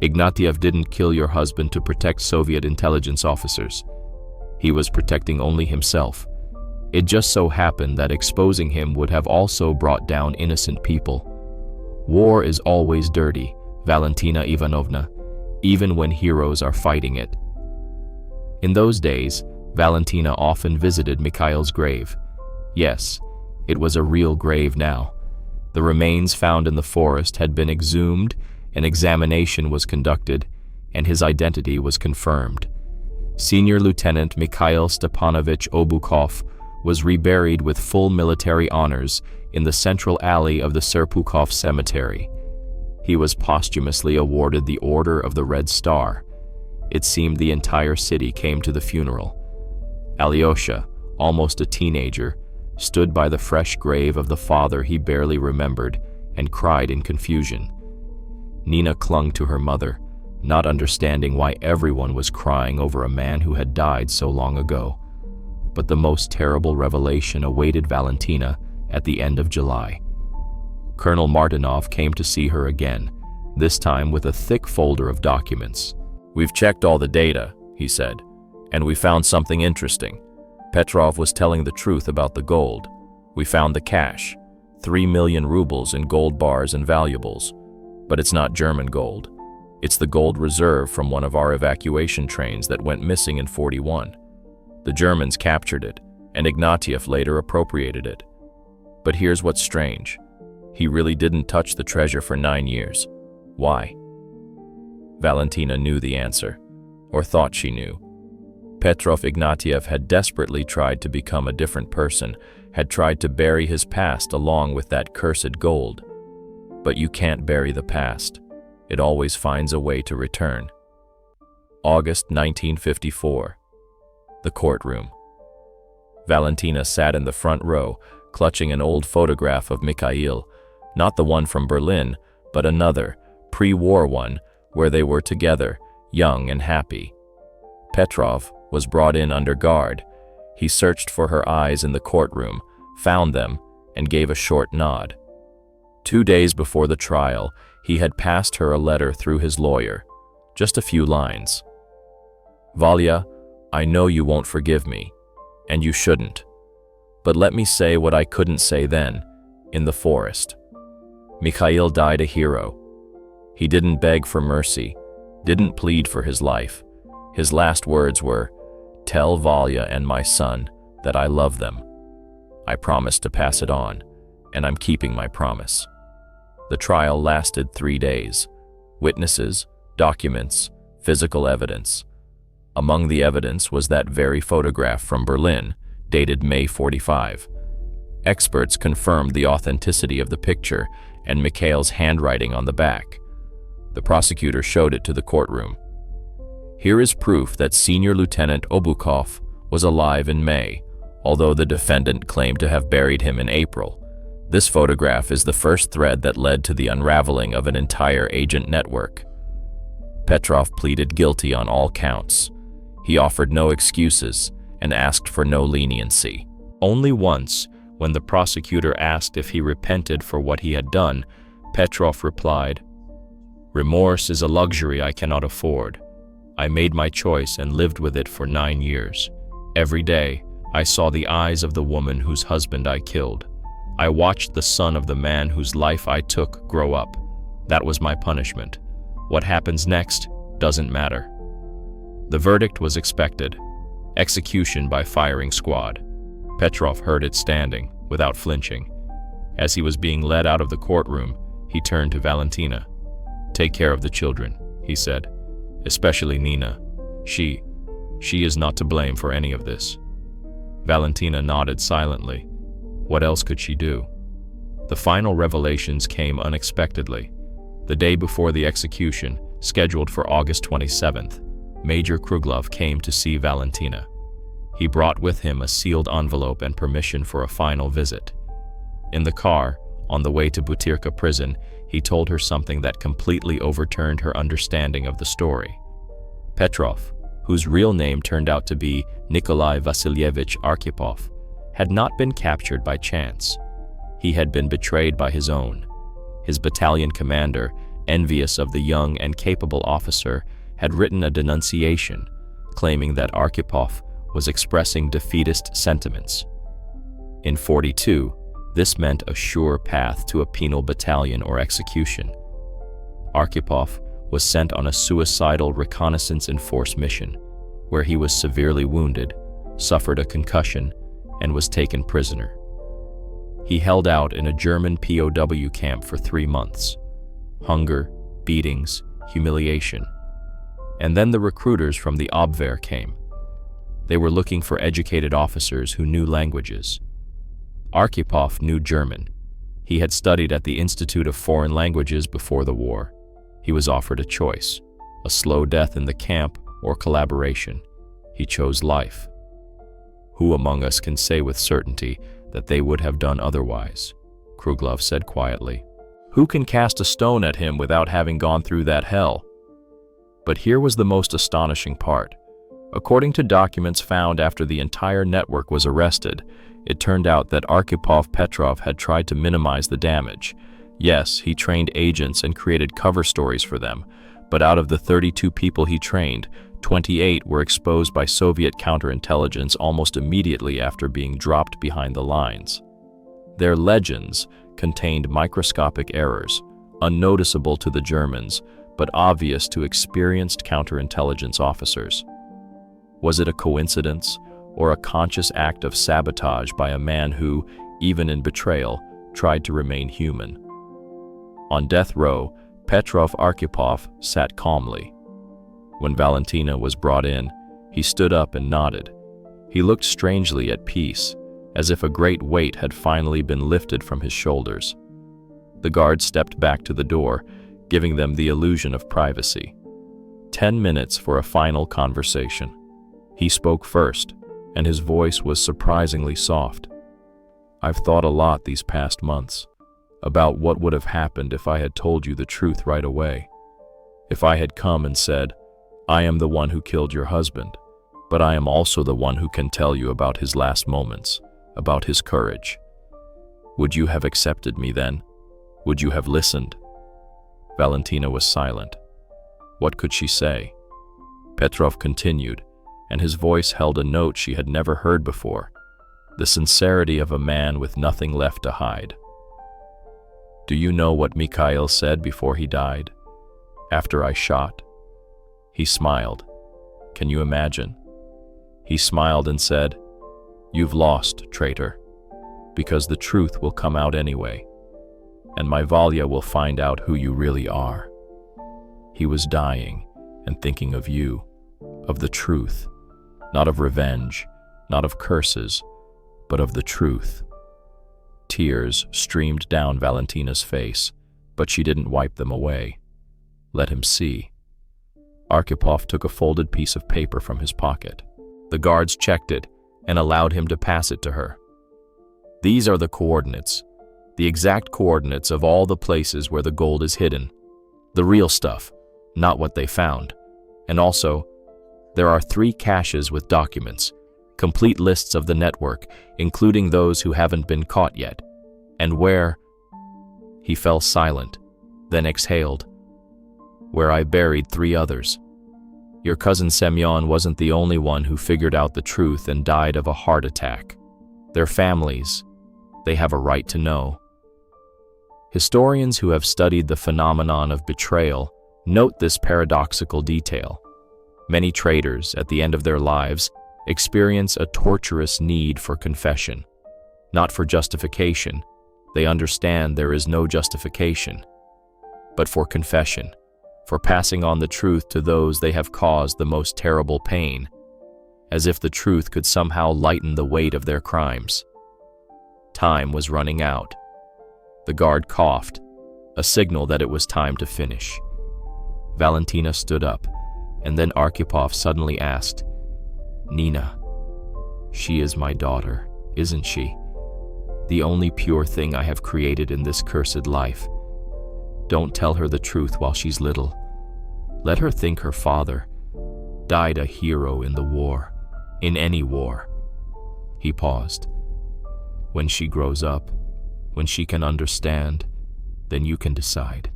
Ignatiev didn't kill your husband to protect Soviet intelligence officers. He was protecting only himself. It just so happened that exposing him would have also brought down innocent people. War is always dirty, Valentina Ivanovna, even when heroes are fighting it." In those days, Valentina often visited Mikhail's grave. Yes, it was a real grave now. The remains found in the forest had been exhumed, an examination was conducted, and his identity was confirmed. Senior Lieutenant Mikhail Stepanovich Obukov was reburied with full military honors in the central alley of the Serpukhov Cemetery. He was posthumously awarded the Order of the Red Star. It seemed the entire city came to the funeral. Alyosha, almost a teenager, stood by the fresh grave of the father he barely remembered and cried in confusion. Nina clung to her mother, not understanding why everyone was crying over a man who had died so long ago. But the most terrible revelation awaited Valentina at the end of July. Colonel Martinov came to see her again, this time with a thick folder of documents. "We've checked all the data," he said, "and we found something interesting. Petrov was telling the truth about the gold. We found the cash, 3 million rubles in gold bars and valuables. But it's not German gold. It's the gold reserve from one of our evacuation trains that went missing in '41. The Germans captured it, and Ignatieff later appropriated it. But here's what's strange. He really didn't touch the treasure for 9 years. Why?" Valentina knew the answer, or thought she knew. Petrov Ignatieff had desperately tried to become a different person, had tried to bury his past along with that cursed gold. But you can't bury the past. It always finds a way to return. August 1954. The courtroom. Valentina sat in the front row, clutching an old photograph of Mikhail, not the one from Berlin, but another, pre-war one, where they were together, young and happy. Petrov was brought in under guard. He searched for her eyes in the courtroom, found them, and gave a short nod. 2 days before the trial, he had passed her a letter through his lawyer, just a few lines. "Valya, I know you won't forgive me, and you shouldn't. But let me say what I couldn't say then, in the forest. Mikhail died a hero. He didn't beg for mercy, didn't plead for his life. His last words were, 'Tell Valya and my son that I love them.' I promised to pass it on, and I'm keeping my promise." The trial lasted 3 days. Witnesses, documents, physical evidence. Among the evidence was that very photograph from Berlin, dated May 45. Experts confirmed the authenticity of the picture and Mikhail's handwriting on the back. The prosecutor showed it to the courtroom. "Here is proof that Senior Lieutenant Obukov was alive in May, although the defendant claimed to have buried him in April. This photograph is the first thread that led to the unraveling of an entire agent network." Petrov pleaded guilty on all counts. He offered no excuses and asked for no leniency. Only once, when the prosecutor asked if he repented for what he had done, Petrov replied, "Remorse is a luxury I cannot afford. I made my choice and lived with it for 9 years. Every day, I saw the eyes of the woman whose husband I killed. I watched the son of the man whose life I took grow up. That was my punishment. What happens next doesn't matter." The verdict was expected: execution by firing squad. Petrov heard it standing, without flinching. As he was being led out of the courtroom, he turned to Valentina. "Take care of the children," he said, "especially Nina. She is not to blame for any of this." Valentina nodded silently. What else could she do? The final revelations came unexpectedly. The day before the execution, scheduled for August 27th, Major Kruglov came to see Valentina. He brought with him a sealed envelope and permission for a final visit. In the car, on the way to Butyrka prison, he told her something that completely overturned her understanding of the story. Petrov, whose real name turned out to be Nikolai Vasilyevich Arkhipov, had not been captured by chance. He had been betrayed by his own. His battalion commander, envious of the young and capable officer, had written a denunciation, claiming that Arkhipov was expressing defeatist sentiments. In '42, this meant a sure path to a penal battalion or execution. Arkhipov was sent on a suicidal reconnaissance and force mission, where he was severely wounded, suffered a concussion, and was taken prisoner. He held out in a German POW camp for 3 months. Hunger, beatings, humiliation. And then the recruiters from the Abwehr came. They were looking for educated officers who knew languages. Arkhipov knew German. He had studied at the Institute of Foreign Languages before the war. He was offered a choice: a slow death in the camp or collaboration. He chose life. Who among us can say with certainty that they would have done otherwise? Kruglov said quietly. Who can cast a stone at him without having gone through that hell? But here was the most astonishing part. According to documents found after the entire network was arrested, it turned out that Arkhipov Petrov had tried to minimize the damage. Yes, he trained agents and created cover stories for them, but out of the 32 people he trained, 28 were exposed by Soviet counterintelligence almost immediately after being dropped behind the lines. Their legends contained microscopic errors, unnoticeable to the Germans, but obvious to experienced counterintelligence officers. Was it a coincidence, or a conscious act of sabotage by a man who, even in betrayal, tried to remain human? On death row, Petrov Arkhipov sat calmly. When Valentina was brought in, he stood up and nodded. He looked strangely at peace, as if a great weight had finally been lifted from his shoulders. The guard stepped back to the door, giving them the illusion of privacy. 10 minutes for a final conversation. He spoke first, and his voice was surprisingly soft. "I've thought a lot these past months about what would have happened if I had told you the truth right away. If I had come and said, 'I am the one who killed your husband, but I am also the one who can tell you about his last moments, about his courage.' Would you have accepted me then? Would you have listened?" Valentina was silent. What could she say? Petrov continued, and his voice held a note she had never heard before, the sincerity of a man with nothing left to hide. "Do you know what Mikhail said before he died? After I shot?" He smiled. Can you imagine? He smiled and said, "You've lost, traitor, because the truth will come out anyway, and my Valya will find out who you really are." He was dying and thinking of you, of the truth, not of revenge, not of curses, but of the truth. Tears streamed down Valentina's face, but she didn't wipe them away. Let him see. Arkhipov took a folded piece of paper from his pocket. The guards checked it and allowed him to pass it to her. "These are the coordinates, the exact coordinates of all the places where the gold is hidden. The real stuff, not what they found. And also, there are 3 caches with documents, complete lists of the network, including those who haven't been caught yet, and where—" He fell silent, then exhaled. "Where I buried 3 others. Your cousin Semyon wasn't the only one who figured out the truth and died of a heart attack. Their families, they have a right to know." Historians who have studied the phenomenon of betrayal note this paradoxical detail. Many traitors, at the end of their lives, experience a torturous need for confession. Not for justification, they understand there is no justification, but for confession, for passing on the truth to those they have caused the most terrible pain, as if the truth could somehow lighten the weight of their crimes. Time was running out. The guard coughed, a signal that it was time to finish. Valentina stood up, and then Arkhipov suddenly asked, "Nina, she is my daughter, isn't she? The only pure thing I have created in this cursed life. Don't tell her the truth while she's little. Let her think her father died a hero in the war, in any war." He paused. "When she grows up, when she can understand, then you can decide.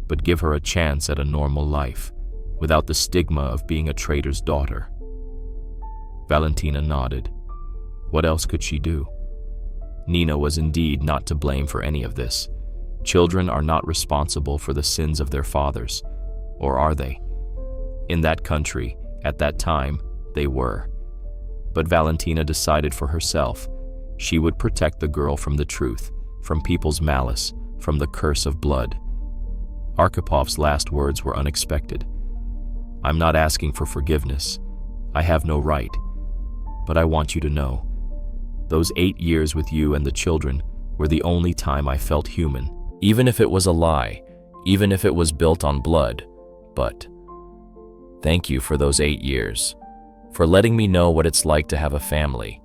But give her a chance at a normal life, without the stigma of being a traitor's daughter." Valentina nodded. What else could she do? Nina was indeed not to blame for any of this. Children are not responsible for the sins of their fathers, or are they? In that country, at that time, they were. But Valentina decided for herself. She would protect the girl from the truth, from people's malice, from the curse of blood. Arkhipov's last words were unexpected. "I'm not asking for forgiveness. I have no right. But I want you to know, those 8 years with you and the children were the only time I felt human, even if it was a lie, even if it was built on blood. But thank you for those 8 years, for letting me know what it's like to have a family.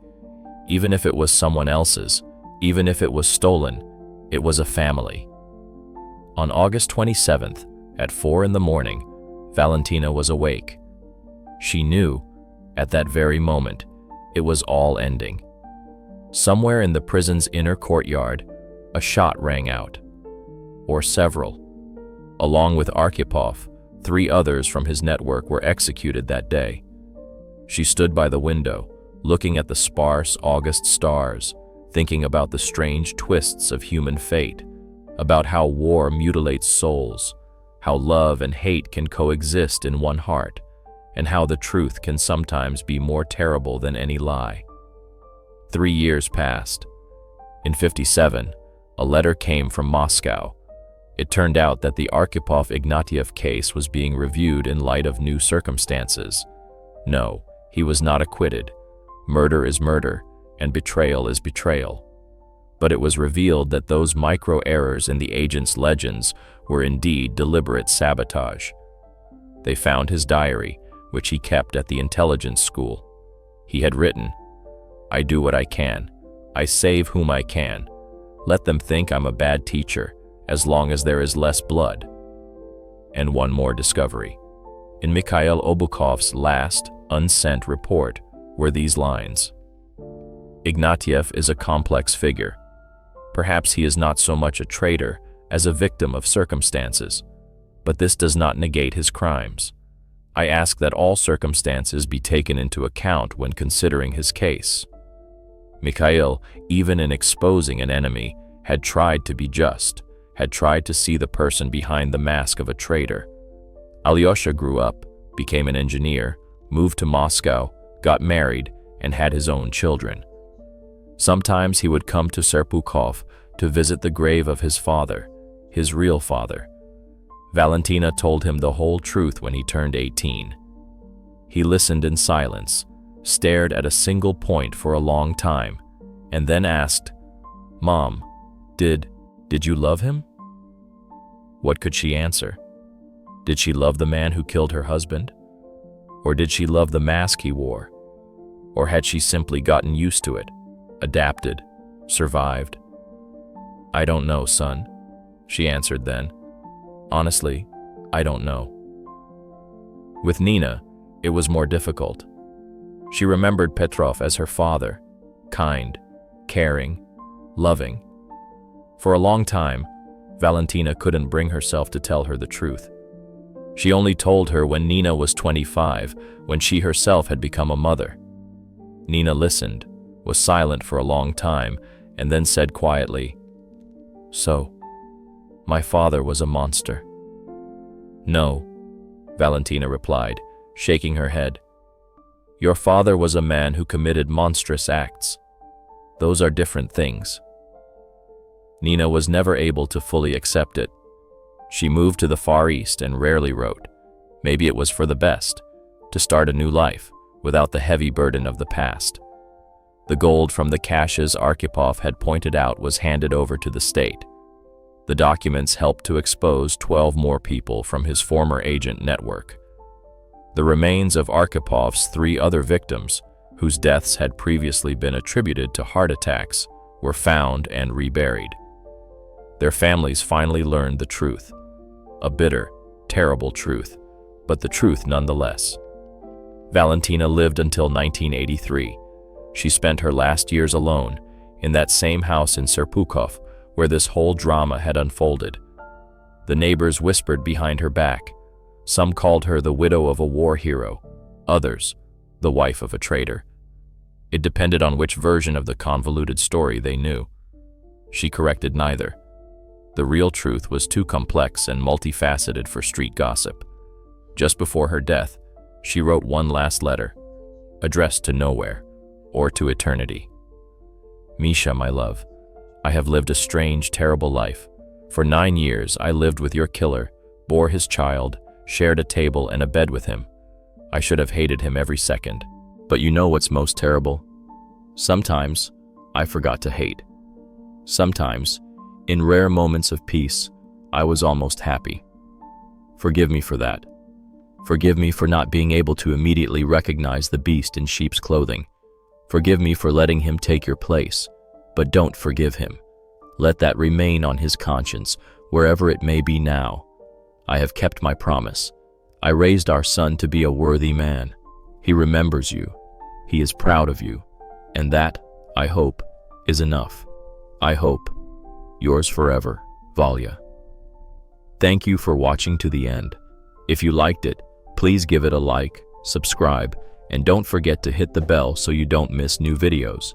Even if it was someone else's, even if it was stolen, it was a family." On August 27th, at 4 in the morning, Valentina was awake. She knew, at that very moment, it was all ending. Somewhere in the prison's inner courtyard, a shot rang out. Or several. Along with Arkhipov, 3 others from his network were executed that day. She stood by the window, looking at the sparse August stars, thinking about the strange twists of human fate, about how war mutilates souls, how love and hate can coexist in one heart, and how the truth can sometimes be more terrible than any lie. 3 years passed. In '57, a letter came from Moscow. It turned out that the Arkhipov-Ignatieff case was being reviewed in light of new circumstances. No, he was not acquitted. Murder is murder, and betrayal is betrayal. But it was revealed that those micro-errors in the agent's legends were indeed deliberate sabotage. They found his diary, which he kept at the intelligence school. He had written, "I do what I can. I save whom I can. Let them think I'm a bad teacher, as long as there is less blood." And one more discovery. In Mikhail Obukov's last, unsent report were these lines. Ignatieff is a complex figure. Perhaps he is not so much a traitor as a victim of circumstances, but this does not negate his crimes. I ask that all circumstances be taken into account when considering his case. Mikhail, even in exposing an enemy, had tried to be just, had tried to see the person behind the mask of a traitor. Alyosha grew up, became an engineer, moved to Moscow, got married, and had his own children. Sometimes he would come to Serpukhov to visit the grave of his father, his real father. Valentina told him the whole truth when he turned 18. He listened in silence, stared at a single point for a long time, and then asked, "Mom, did you love him?" What could she answer? Did she love the man who killed her husband? Or did she love the mask he wore? Or had she simply gotten used to it, adapted, survived? "I don't know, son," she answered then. "Honestly, I don't know." With Nina, it was more difficult. She remembered Petrov as her father, kind, caring, loving. For a long time, Valentina couldn't bring herself to tell her the truth. She only told her when Nina was 25, when she herself had become a mother. Nina listened, was silent for a long time, and then said quietly, "So, my father was a monster." "No," Valentina replied, shaking her head. "Your father was a man who committed monstrous acts. Those are different things." Nina was never able to fully accept it. She moved to the Far East and rarely wrote. Maybe it was for the best, to start a new life, without the heavy burden of the past. The gold from the caches Arkhipov had pointed out was handed over to the state. The documents helped to expose 12 more people from his former agent network. The remains of Arkhipov's 3 other victims, whose deaths had previously been attributed to heart attacks, were found and reburied. Their families finally learned the truth. A bitter, terrible truth, but the truth nonetheless. Valentina lived until 1983. She spent her last years alone, in that same house in Serpukhov, where this whole drama had unfolded. The neighbors whispered behind her back. Some called her the widow of a war hero, others, the wife of a traitor. It depended on which version of the convoluted story they knew. She corrected neither. The real truth was too complex and multifaceted for street gossip. Just before her death, she wrote one last letter, addressed to nowhere, or to eternity. "Misha, my love, I have lived a strange, terrible life. For 9 years, I lived with your killer, bore his child, shared a table and a bed with him. I should have hated him every second. But you know what's most terrible? Sometimes, I forgot to hate. Sometimes, in rare moments of peace, I was almost happy. Forgive me for that. Forgive me for not being able to immediately recognize the beast in sheep's clothing. Forgive me for letting him take your place, but don't forgive him. Let that remain on his conscience, wherever it may be now. I have kept my promise. I raised our son to be a worthy man. He remembers you. He is proud of you. And that, I hope, is enough. I hope. Yours forever, Valya. Thank you for watching to the end. If you liked it, please give it a like, subscribe, and don't forget to hit the bell so you don't miss new videos.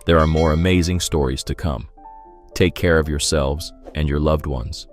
There are more amazing stories to come. Take care of yourselves and your loved ones.